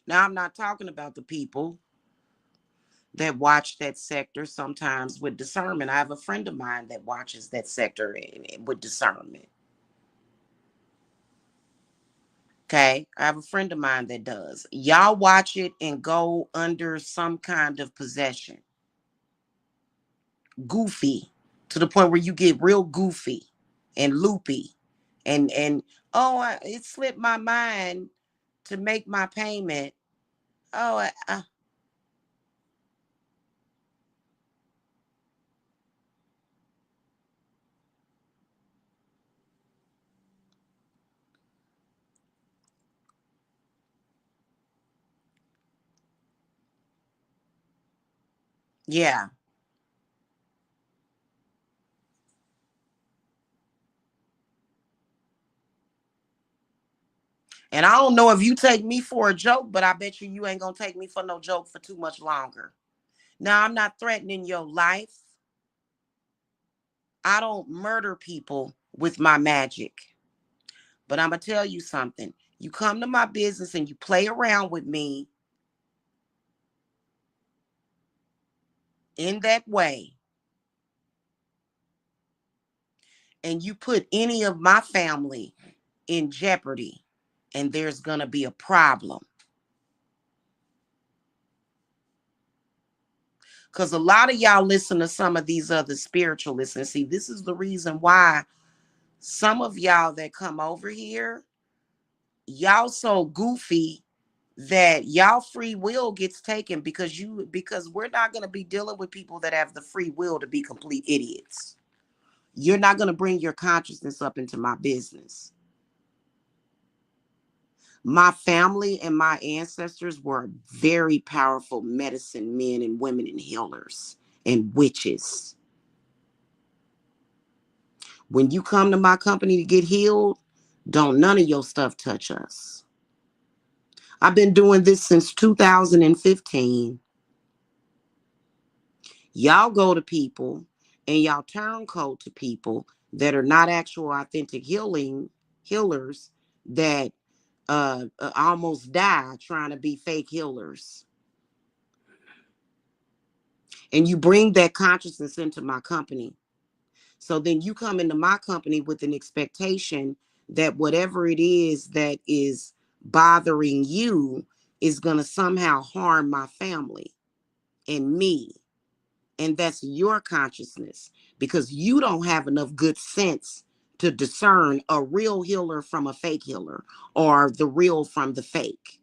Speaker 1: Now, I'm not talking about the people that watch that sector sometimes with discernment. I have a friend of mine that watches that sector with discernment. Okay. I have a friend of mine that does. Y'all watch it and go under some kind of possession. Goofy to the point where you get real goofy and loopy and oh, it slipped my mind to make my payment. Oh, yeah. And I don't know if you take me for a joke, but I bet you ain't gonna take me for no joke for too much longer. Now, I'm not threatening your life. I don't murder people with my magic. But I'm gonna tell you something. You come to my business and you play around with me in that way, and you put any of my family in jeopardy, and there's gonna be a problem. Because a lot of y'all listen to some of these other spiritualists, and see, this is the reason why some of y'all that come over here, y'all so goofy that y'all free will gets taken, because we're not going to be dealing with people that have the free will to be complete idiots. You're not going to bring your consciousness up into my business. My family and my ancestors were very powerful medicine men and women and healers and witches. When you come to my company to get healed, don't none of your stuff touch us. I've been doing this since 2015. Y'all go to people and y'all turncoat to people that are not actual authentic healers that almost die trying to be fake healers. And you bring that consciousness into my company. So then you come into my company with an expectation that whatever it is that is bothering you is going to somehow harm my family and me. And that's your consciousness, because you don't have enough good sense to discern a real healer from a fake healer, or the real from the fake.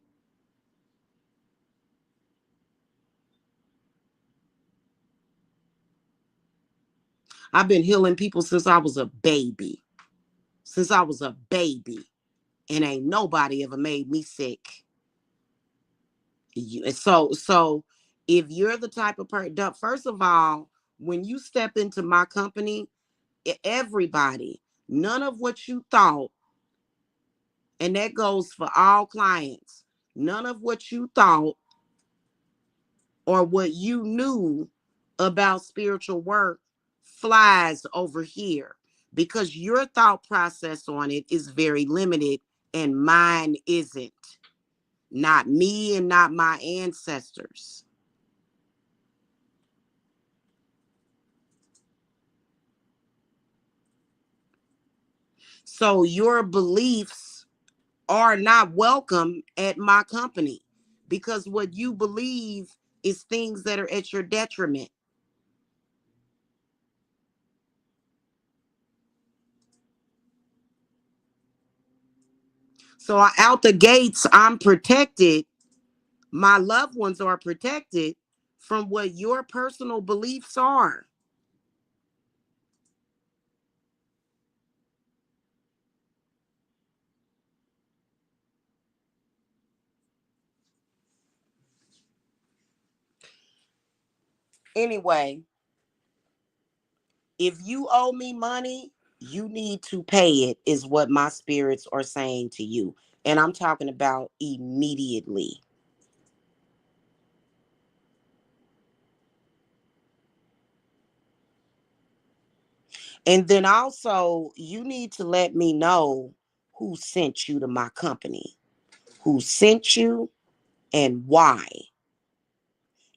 Speaker 1: I've been healing people since I was a baby. Since I was a baby. And ain't nobody ever made me sick. So If you're the type of person, first of all, when you step into my company, everybody, none of what you thought, and that goes for all clients, none of what you thought or what you knew about spiritual work flies over here, because your thought process on it is very limited and mine isn't. Not me and not my ancestors. So your beliefs are not welcome at my company, because what you believe is things that are at your detriment. So out the gates, I'm protected. My loved ones are protected from what your personal beliefs are. Anyway, if you owe me money, you need to pay it, is what my spirits are saying to you. And I'm talking about immediately. And then also, you need to let me know who sent you to my company, who sent you, and why.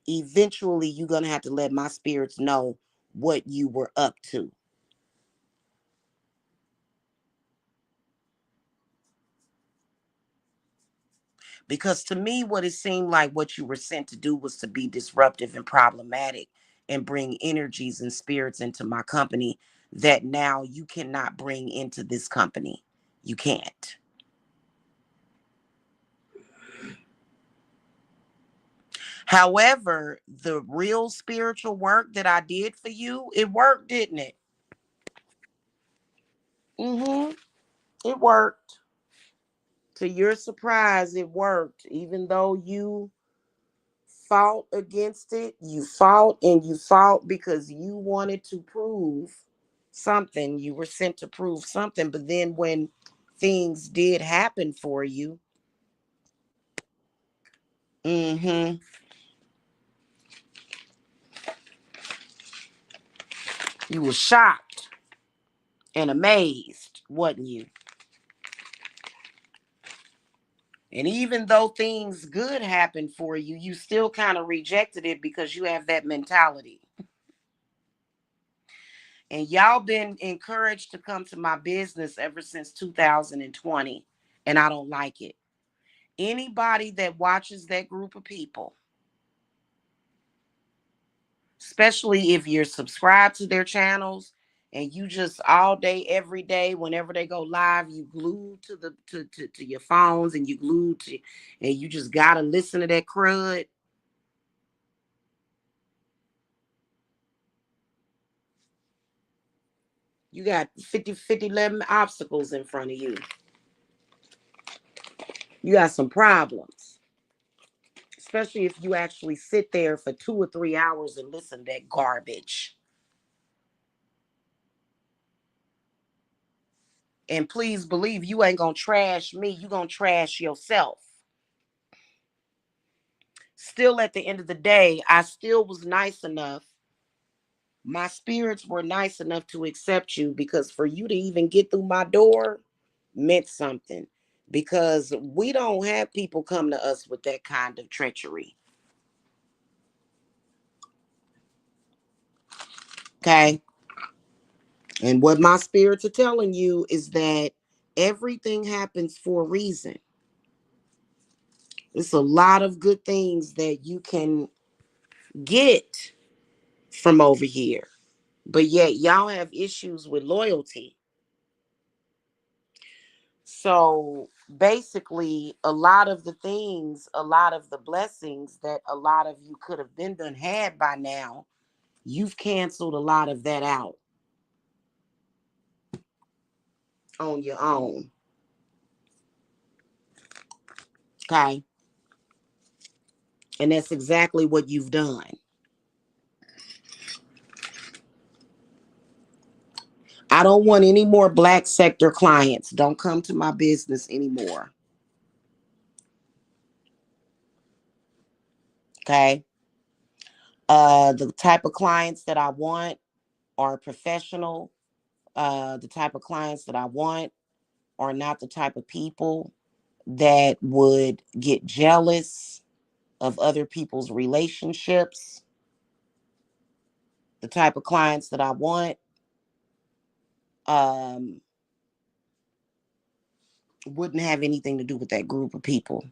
Speaker 1: Eventually, you're going to have to let my spirits know what you were up to. Because to me, what it seemed like what you were sent to do was to be disruptive and problematic and bring energies and spirits into my company that now you cannot bring into this company. You can't. However, the real spiritual work that I did for you, it worked, didn't it? Mm-hmm. It worked. To your surprise, it worked. Even though you fought against it, you fought and you fought because you wanted to prove something. You were sent to prove something. But then when things did happen for you, mm-hmm, you were shocked and amazed, wasn't you? And even though things good happened for you, you still kind of rejected it because you have that mentality. And y'all been encouraged to come to my business ever since 2020, and I don't like it. Anybody that watches that group of people, especially if you're subscribed to their channels and you just all day, every day, whenever they go live, you glued to the to your phones, and you glued to, and you just gotta listen to that crud. You got 11 obstacles in front of you. You got some problems, especially if you actually sit there for 2 or 3 hours and listen to that garbage. And please believe, you ain't gonna trash me. You gonna trash yourself. Still, at the end of the day, I still was nice enough. My spirits were nice enough to accept you, because for you to even get through my door meant something. Because we don't have people come to us with that kind of treachery. Okay. And what my spirits are telling you is that everything happens for a reason. It's a lot of good things that you can get from over here. But yet y'all have issues with loyalty. So basically, a lot of the things, a lot of the blessings that a lot of you could have been done had by now, you've canceled a lot of that out on your own. Okay. And that's exactly what you've done. I don't want any more black sector clients. Don't come to my business anymore. Okay. The type of clients that I want are professional. The type of clients that I want are not the type of people that would get jealous of other people's relationships. The type of clients that I want um, wouldn't have anything to do with that group of people.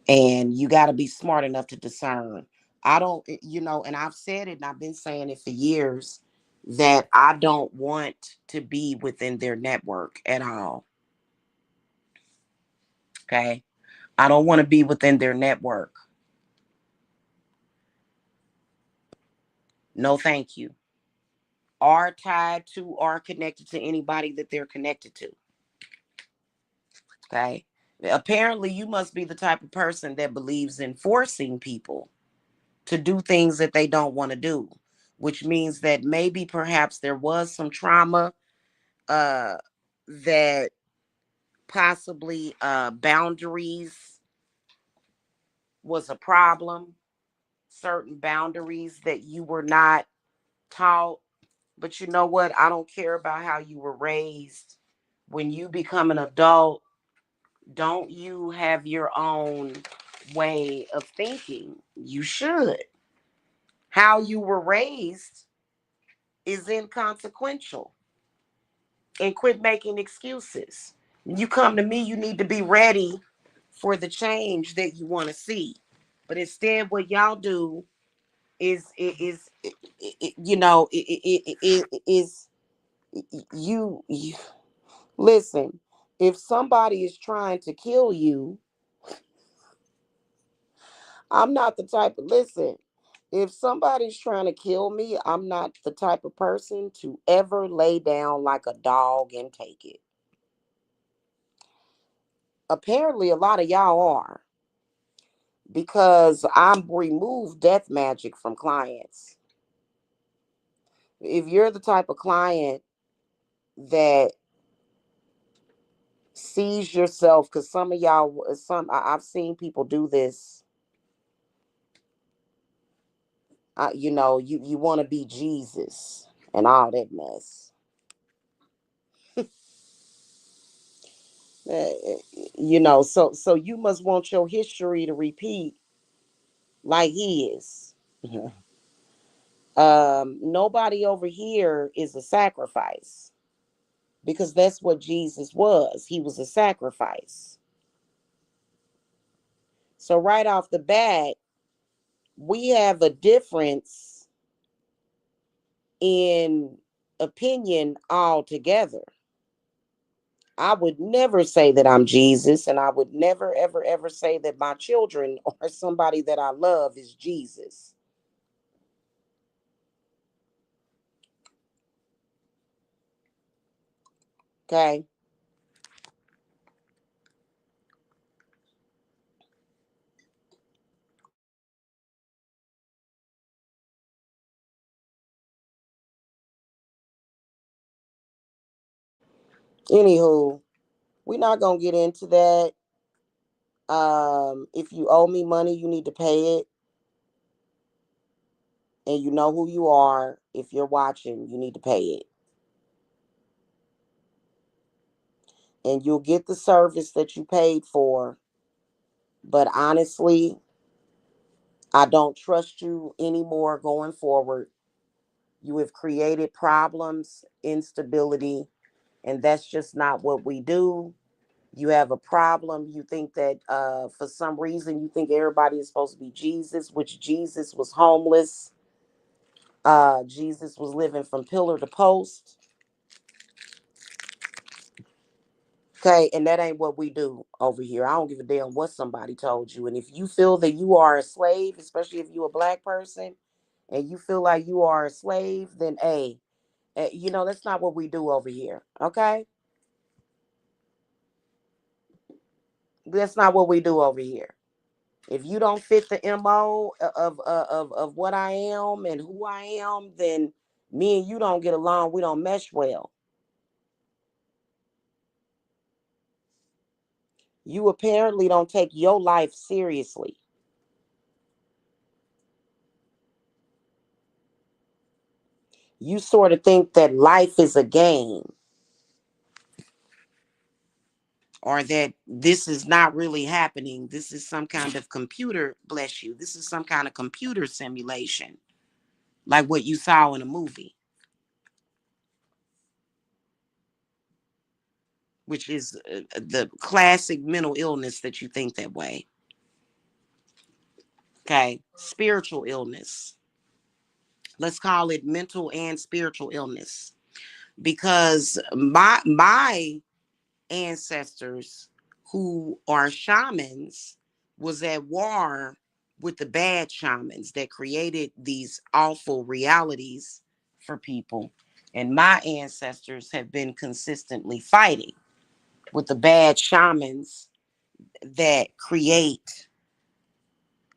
Speaker 1: And you got to be smart enough to discern. I don't, and I've said it and I've been saying it for years that I don't want to be within their network at all. Okay. I don't want to be within their network. No, thank you. Are tied to or connected to anybody that they're connected to. Okay. Apparently, you must be the type of person that believes in forcing people to do things that they don't want to do, which means that maybe perhaps there was some trauma, uh, that possibly boundaries was a problem, certain boundaries that you were not taught. But you know what? I don't care about how you were raised. When you become an adult, don't you have your own way of thinking? You should. How you were raised is inconsequential. And quit making excuses. When you come to me, you need to be ready for the change that you want to see. But instead, what y'all do is you listen. If somebody is trying to kill you, I'm not the type of listen. If somebody's trying to kill me, I'm not the type of person to ever lay down like a dog and take it. Apparently, a lot of y'all are because I'm removed death magic from clients. If you're the type of client that sees yourself, because some of y'all, I've seen people do this. You want to be Jesus and all that mess. Uh, so you must want your history to repeat like his. Nobody over here is a sacrifice because that's what Jesus was. He was a sacrifice. So right off the bat, we have a difference in opinion altogether. I would never say that I'm Jesus, and I would never, ever, ever say that my children or somebody that I love is Jesus. Okay. Anywho, we're not gonna get into that. If you owe me money, you need to pay it, and you know who you are. If you're watching, you need to pay it, and you'll get the service that you paid for. But honestly, I don't trust you anymore going forward. You have created problems, instability, and that's just not what we do. You have a problem. You think that for some reason you think everybody is supposed to be Jesus, which Jesus was homeless. Jesus was living from pillar to post. Okay, and that ain't what we do over here. I don't give a damn what somebody told you. And if you feel that you are a slave, especially if you're a black person, and you feel like you are a slave, then hey, that's not what we do over here. Okay, that's not what we do over here. If you don't fit the MO of what I am and who I am, then me and you don't get along. We don't mesh well. You apparently don't take your life seriously. You sort of think that life is a game, or that this is not really happening. This is some kind of computer, bless you. This is some kind of computer simulation, like what you saw in a movie, which is the classic mental illness that you think that way. Okay. Spiritual illness. Let's call it mental and spiritual illness, because my ancestors, who are shamans, was at war with the bad shamans that created these awful realities for people. And my ancestors have been consistently fighting with the bad shamans that create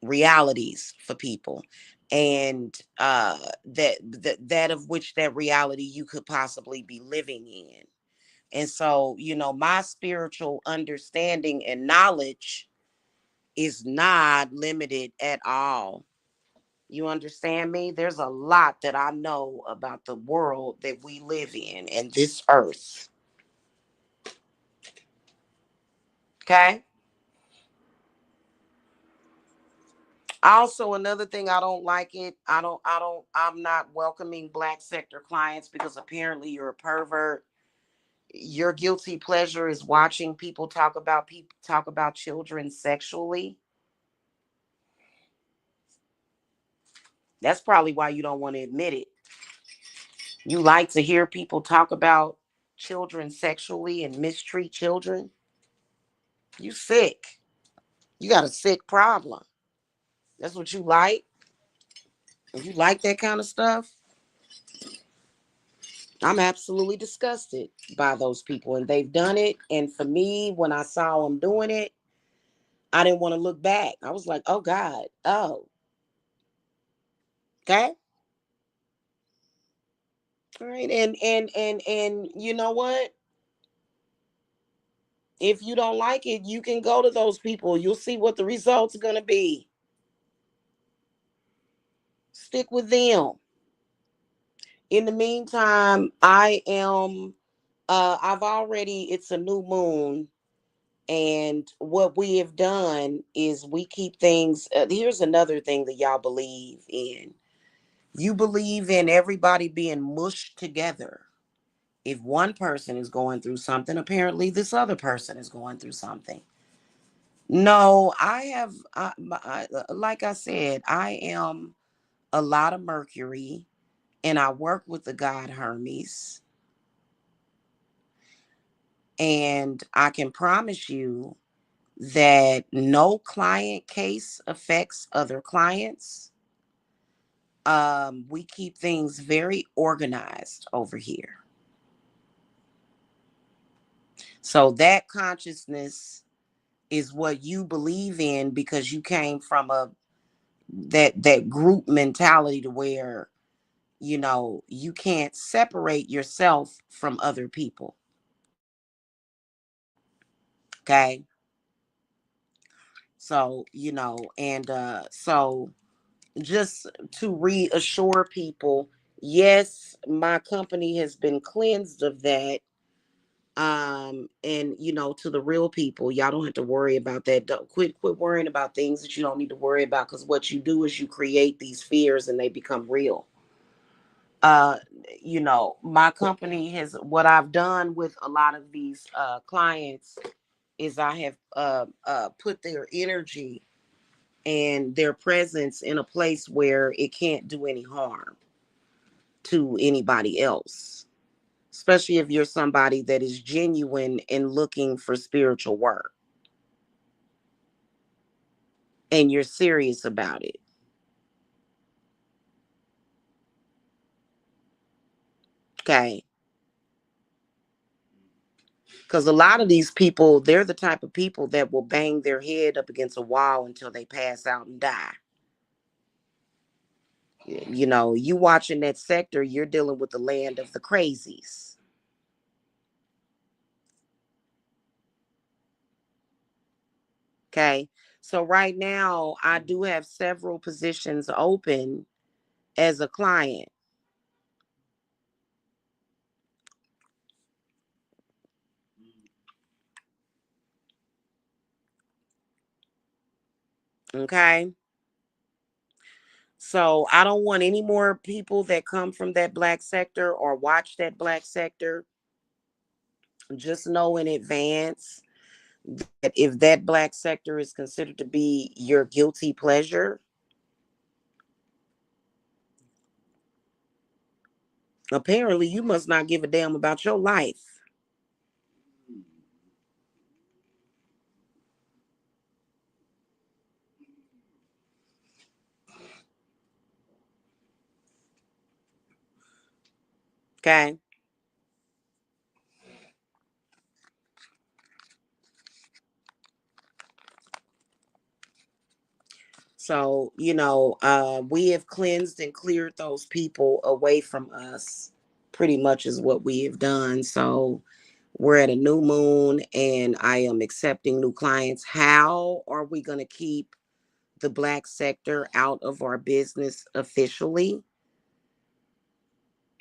Speaker 1: realities for people, and that of which that reality you could possibly be living in. And so, my spiritual understanding and knowledge is not limited at all. You understand me? There's a lot that I know about the world that we live in and this earth. Okay? Also, another thing, I don't like it. I'm not welcoming black sector clients because apparently you're a pervert. Your guilty pleasure is watching people talk about children sexually. That's probably why you don't want to admit it. You like to hear people talk about children sexually and mistreat children. You sick. You got a sick problem. That's what you like. If you like that kind of stuff, I'm absolutely disgusted by those people. And they've done it. And for me, when I saw them doing it, I didn't want to look back. I was like, oh God, oh, okay. All right. And you know what? If you don't like it, you can go to those people. You'll see what the results are gonna be. Stick with them. In the meantime, I've already, it's a new moon. And what we have done is we keep things. Here's another thing that y'all believe in. You believe in everybody being mushed together. If one person is going through something, apparently this other person is going through something. No, like I said, I am a lot of Mercury, and I work with the god Hermes. And I can promise you that no client case affects other clients. We keep things very organized over here. So that consciousness is what you believe in, because you came from that group mentality to where you can't separate yourself from other people. Okay. So, and just to reassure people, yes, my company has been cleansed of that. And to the real people, y'all don't have to worry about that. Don't quit worrying about things that you don't need to worry about, because what you do is you create these fears and they become real. uh my company has, what I've done with a lot of these clients is I have put their energy and their presence in a place where it can't do any harm to anybody else, especially if you're somebody that is genuine and looking for spiritual work and you're serious about it. Okay. Because a lot of these people, they're the type of people that will bang their head up against a wall until they pass out and die. You know, you watching that sector, you're dealing with the land of the crazies. Okay. So right now, I do have several positions open as a client. Okay. So I don't want any more people that come from that black sector or watch that black sector. Just know in advance that if that black sector is considered to be your guilty pleasure, apparently you must not give a damn about your life. Okay. So, we have cleansed and cleared those people away from us, pretty much is what we have done. So, we're at a new moon and I am accepting new clients. How are we going to keep the black sector out of our business officially?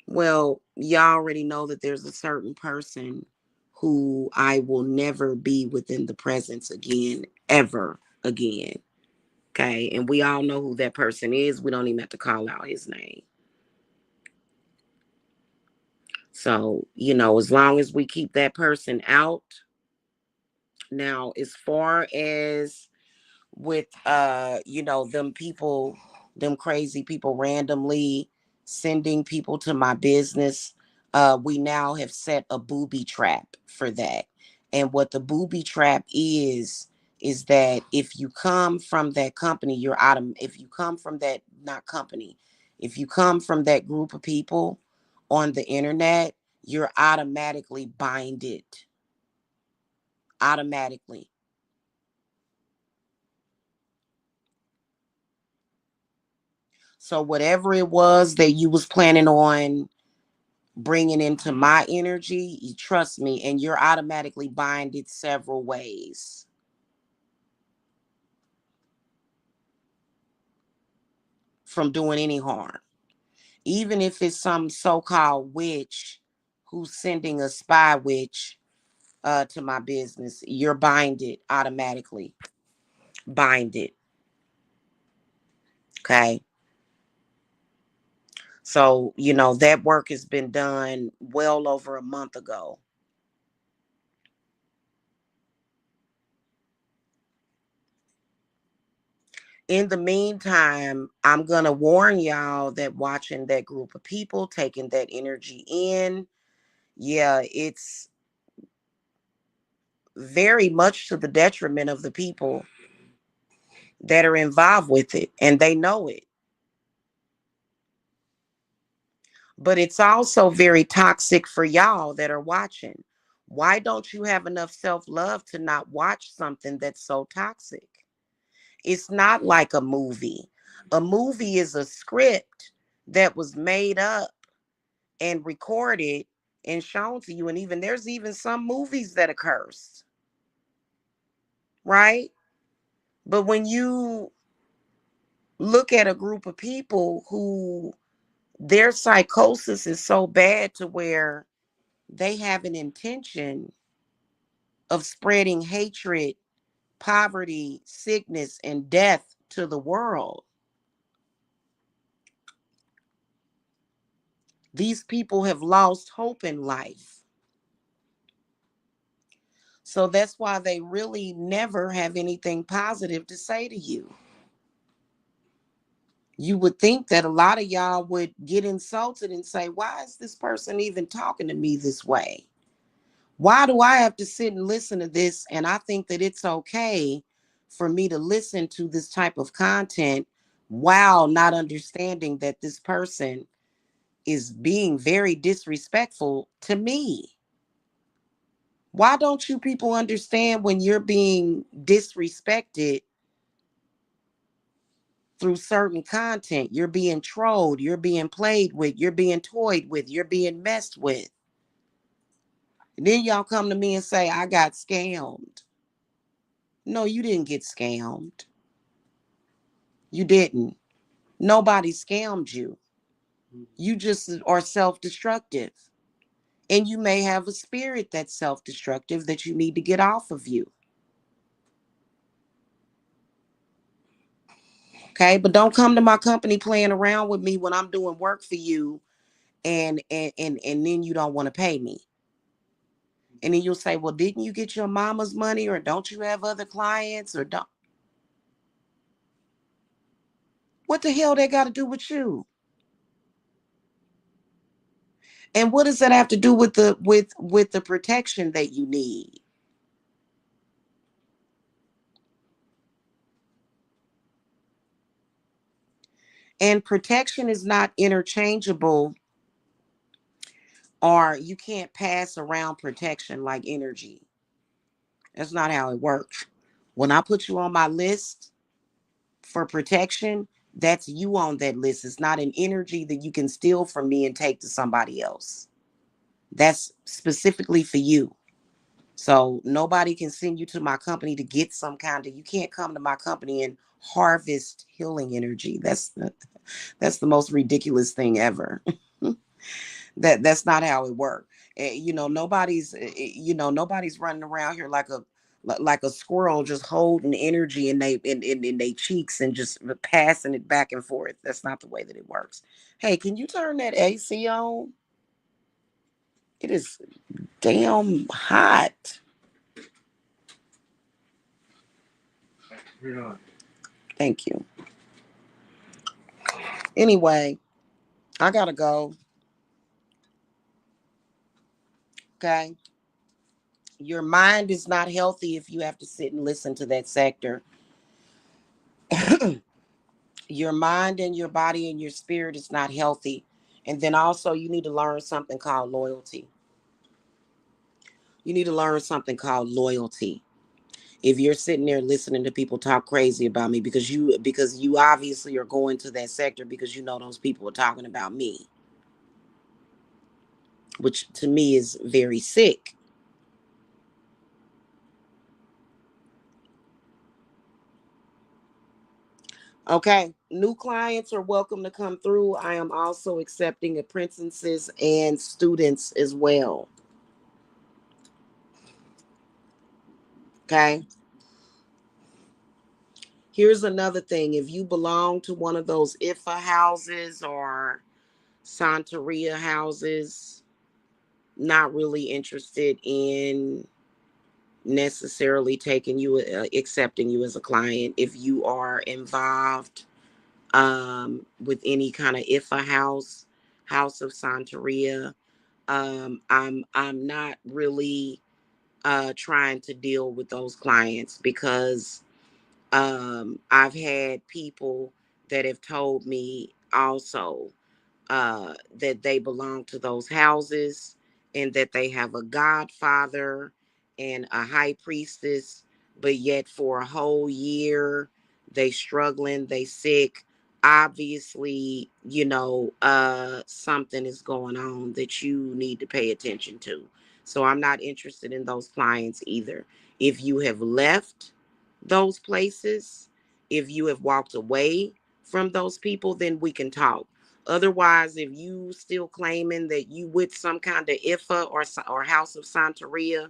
Speaker 1: Well, y'all already know that there's a certain person who I will never be within the presence again, ever again. Okay. And we all know who that person is. We don't even have to call out his name. So, as long as we keep that person out. Now, as far as with them people, them crazy people randomly sending people to my business, we now have set a booby trap for that. And what the booby trap is that if you come from that company, you're out of if you come from that not company, if you come from that group of people on the internet, you're automatically binded. Automatically. So whatever it was that you was planning on bringing into my energy, you trust me, and you're automatically binded several ways from doing any harm. Even if it's some so-called witch who's sending a spy witch to my business, you're binded automatically. Binded. Okay. So, that work has been done well over a month ago. In the meantime, I'm going to warn y'all that watching that group of people, taking that energy in, yeah, it's very much to the detriment of the people that are involved with it, and they know it. But it's also very toxic for y'all that are watching. Why don't you have enough self love to not watch something that's so toxic? It's not like a movie. A movie is a script that was made up and recorded and shown to you. And even there's even some movies that are cursed, right? But when you look at a group of people who their psychosis is so bad to where they have an intention of spreading hatred, poverty, sickness, and death to the world, these people have lost hope in life. So that's why they really never have anything positive to say to you. You would think that a lot of y'all would get insulted and say, why is this person even talking to me this way? Why do I have to sit and listen to this? And I think that it's okay for me to listen to this type of content while not understanding that this person is being very disrespectful to me. Why don't you people understand when you're being disrespected through certain content? You're being trolled, you're being played with, you're being toyed with, you're being messed with. And then y'all come to me and say, I got scammed. No, you didn't get scammed. You didn't. Nobody scammed you. You just are self destructive. And you may have a spirit that's self destructive that you need to get off of you. Okay. But don't come to my company playing around with me when I'm doing work for you and then you don't want to pay me. And then you'll say, well, didn't you get your mama's money, or don't you have other clients, or don't? What the hell they got to do with you? And what does that have to do with the protection that you need? And protection is not interchangeable, or you can't pass around protection like energy. That's not how it works. When I put you on my list for protection, that's you on that list. It's not an energy that you can steal from me and take to somebody else. That's specifically for you. So nobody can send you to my company to get some kind of, you can't come to my company and harvest healing energy. That's the most ridiculous thing ever. That's not how it works. Nobody's running around here like a squirrel just holding energy in they cheeks and just passing it back and forth. That's not the way that it works. Hey, can you turn that AC on? It is damn hot. Thank you. Anyway, I gotta go. Okay. Your mind is not healthy if you have to sit and listen to that sector. Your mind and your body and your spirit is not healthy. And then also, you need to learn something called loyalty. You need to learn something called loyalty. If you're sitting there listening to people talk crazy about me because you obviously are going to that sector because you know those people are talking about me, which to me is very sick. Okay, new clients are welcome to come through. I am also accepting apprentices and students as well. Okay, here's another thing. If you belong to one of those IFA houses or Santeria houses, not really interested in necessarily taking you, accepting you as a client. If you are involved with any kind of IFA house of Santeria, I'm not really trying to deal with those clients because I've had people that have told me also that they belong to those houses and that they have a godfather and a high priestess, but yet for a whole year they struggling, they sick. Obviously, something is going on that you need to pay attention to. So I'm not interested in those clients either. If you have left those places, if you have walked away from those people, then we can talk. Otherwise, if you still claiming that you with some kind of Ifa or House of Santeria,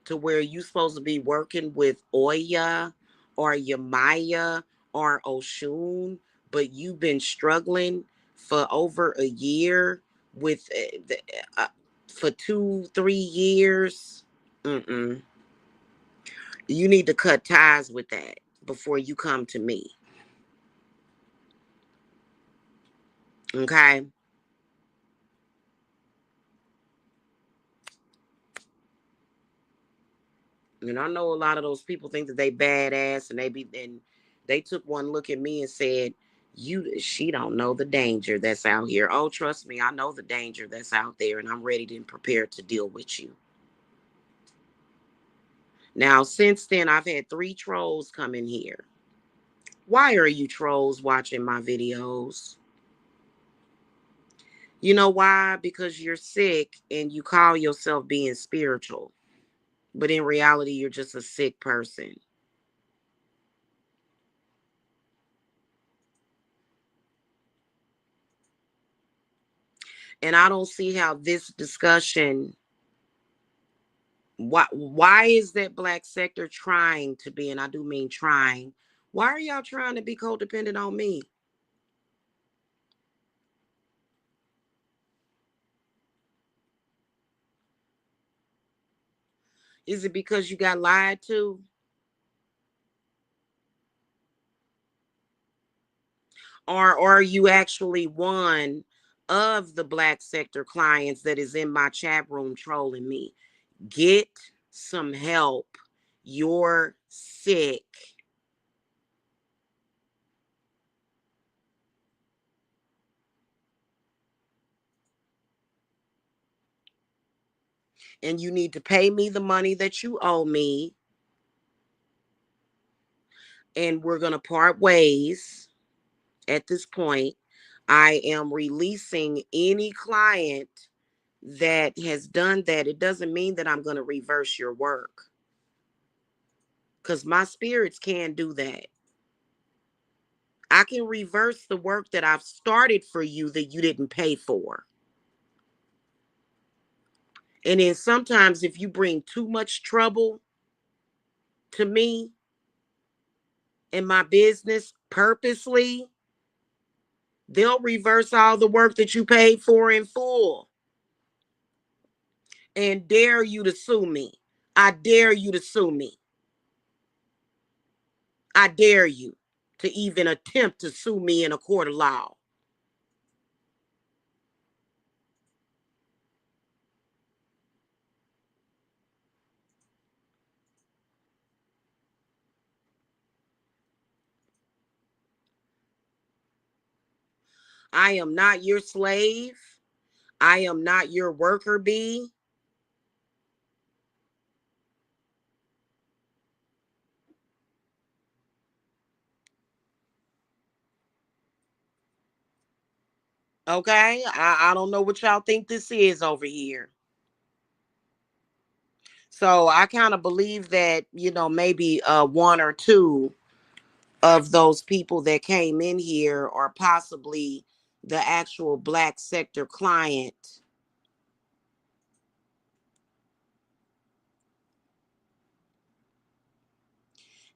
Speaker 1: to where you supposed to be working with Oya or Yamaya or Oshun, but you've been struggling for over a year with for 2-3 years. Mm-mm. You need to cut ties with that before you come to me. Okay. And I know a lot of those people think that they badass and they took one look at me and said, she don't know the danger that's out here. Oh, trust me, I know the danger that's out there and I'm ready and prepared to deal with you. Now, since then, I've had 3 trolls come in here. Why are you trolls watching my videos? You know why? Because you're sick and you call yourself being spiritual. But in reality, you're just a sick person. And I don't see how this discussion, why is that black sector trying to be, and I do mean trying, why are y'all trying to be codependent on me? Is it because you got lied to? Or are you actually one of the black sector clients that is in my chat room trolling me? Get some help. You're sick. And you need to pay me the money that you owe me. And we're going to part ways at this point. I am releasing any client that has done that. It doesn't mean that I'm going to reverse your work, because my spirits can do that. I can reverse the work that I've started for you that you didn't pay for. And then sometimes if you bring too much trouble to me in my business purposely, they'll reverse all the work that you paid for in full and dare you to sue me. I dare you to sue me. I dare you to even attempt to sue me in a court of law. I am not your slave. I am not your worker bee. Okay? I don't know what y'all think this is over here. So I kind of believe that, maybe one or two of those people that came in here are possibly the actual black sector client.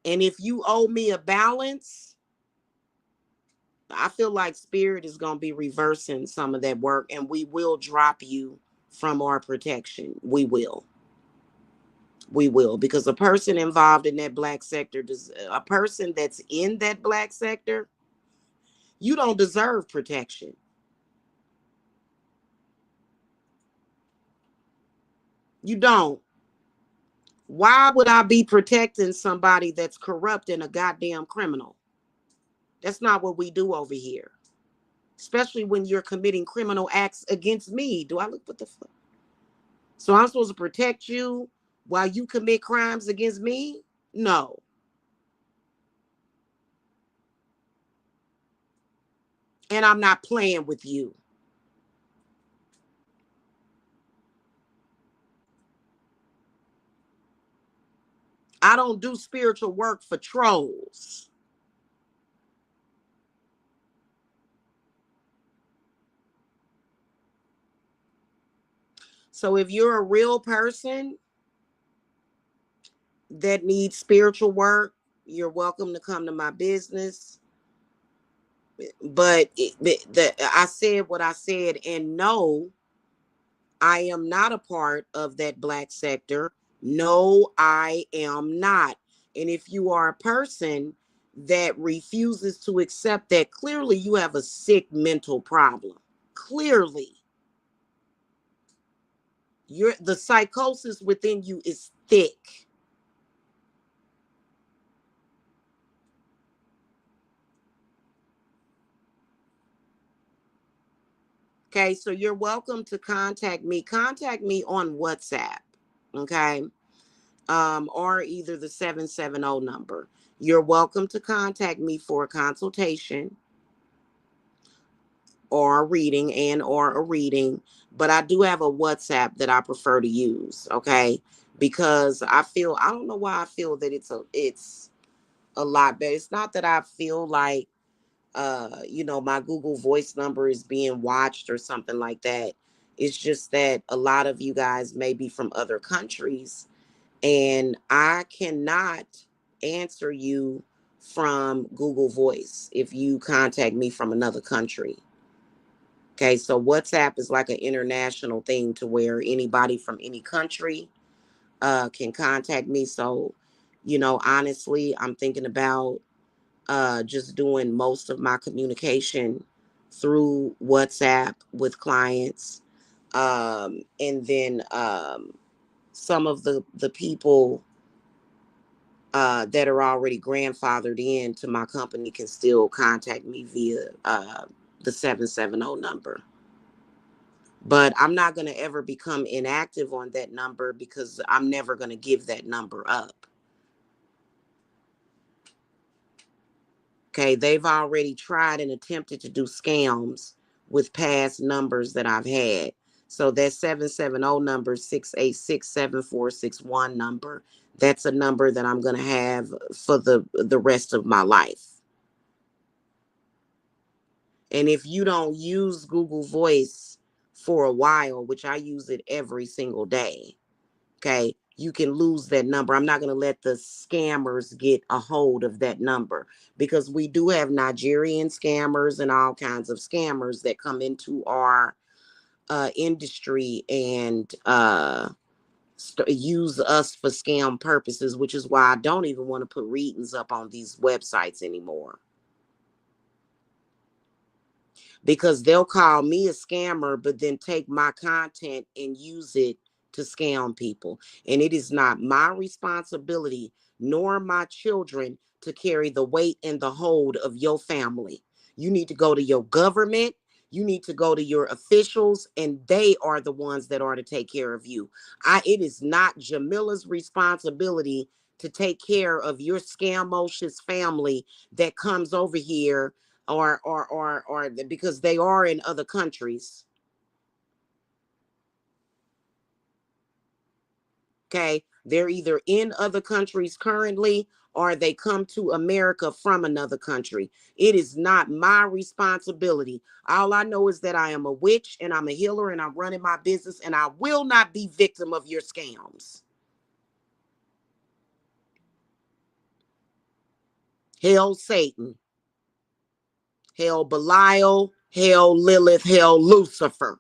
Speaker 1: And if you owe me a balance, I feel like spirit is going to be reversing some of that work, and we will drop you from our protection. We will. We will, because a person involved in that black sector, a person that's in that black sector, you don't deserve protection. You don't. Why would I be protecting somebody that's corrupt and a goddamn criminal? That's not what we do over here. Especially when you're committing criminal acts against me. Do I look what the fuck? So I'm supposed to protect you while you commit crimes against me? No. And I'm not playing with you. I don't do spiritual work for trolls. So if you're a real person that needs spiritual work, you're welcome to come to my business. But I said what I said, and no, I am not a part of that black sector. No, I am not. And if you are a person that refuses to accept that, clearly you have a sick mental problem. Clearly, the psychosis within you is thick. Okay, so you're welcome to contact me. Contact me on WhatsApp. Okay. or either the 770 number. You're welcome to contact me for a consultation or a reading but I do have a WhatsApp that I prefer to use, okay? Because I don't know why I feel that it's a lot better. It's not that I feel like my Google Voice number is being watched or something like that. It's just that a lot of you guys may be from other countries, and I cannot answer you from Google Voice if you contact me from another country. Okay, so WhatsApp is like an international thing to where anybody from any country can contact me. So, honestly, I'm thinking about just doing most of my communication through WhatsApp with clients. And then some of the people that are already grandfathered in to my company can still contact me via the 770 number. But I'm not going to ever become inactive on that number because I'm never going to give that number up. Okay, they've already tried and attempted to do scams with past numbers that I've had. So that 770 number, 686-7461 number, that's a number that I'm going to have for the rest of my life. And if you don't use Google Voice for a while, which I use it every single day, okay, you can lose that number. I'm not going to let the scammers get a hold of that number, because we do have Nigerian scammers and all kinds of scammers that come into our industry and use us for scam purposes, which is why I don't even want to put readings up on these websites anymore. Because they'll call me a scammer, but then take my content and use it to scam people. And it is not my responsibility, nor my children, to carry the weight and the hold of your family. You need to go to your government. You need to go to your officials, and they are the ones that are to take care of you. It is not Jamila's responsibility to take care of your scamocious family that comes over here, or because they are in other countries. Okay, they're either in other countries currently, or they come to America from another country. It is not my responsibility. All I know is that I am a witch and I'm a healer and I'm running my business, and I will not be victim of your scams. Hail Satan, hail Belial, hail Lilith, hail Lucifer.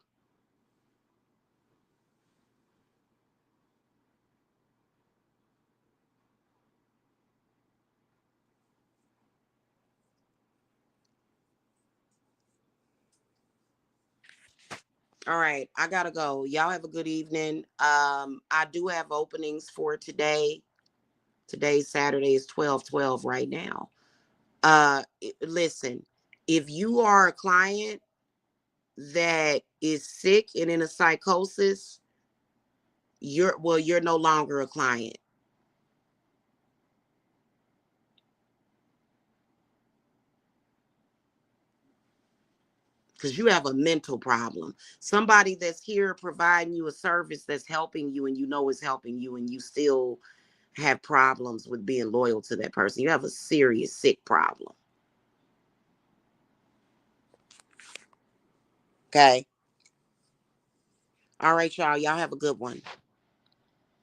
Speaker 1: All right, I gotta go. Y'all have a good evening. I do have openings for today. Today's Saturday is 12/12 right now. Listen, if you are a client that is sick and in a psychosis, you're no longer a client, because you have a mental problem. Somebody that's here providing you a service that's helping you, and you know is helping you, and you still have problems with being loyal to that person. You have a serious sick problem. Okay. All right, y'all. Y'all have a good one.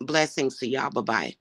Speaker 1: Blessings to y'all. Bye bye.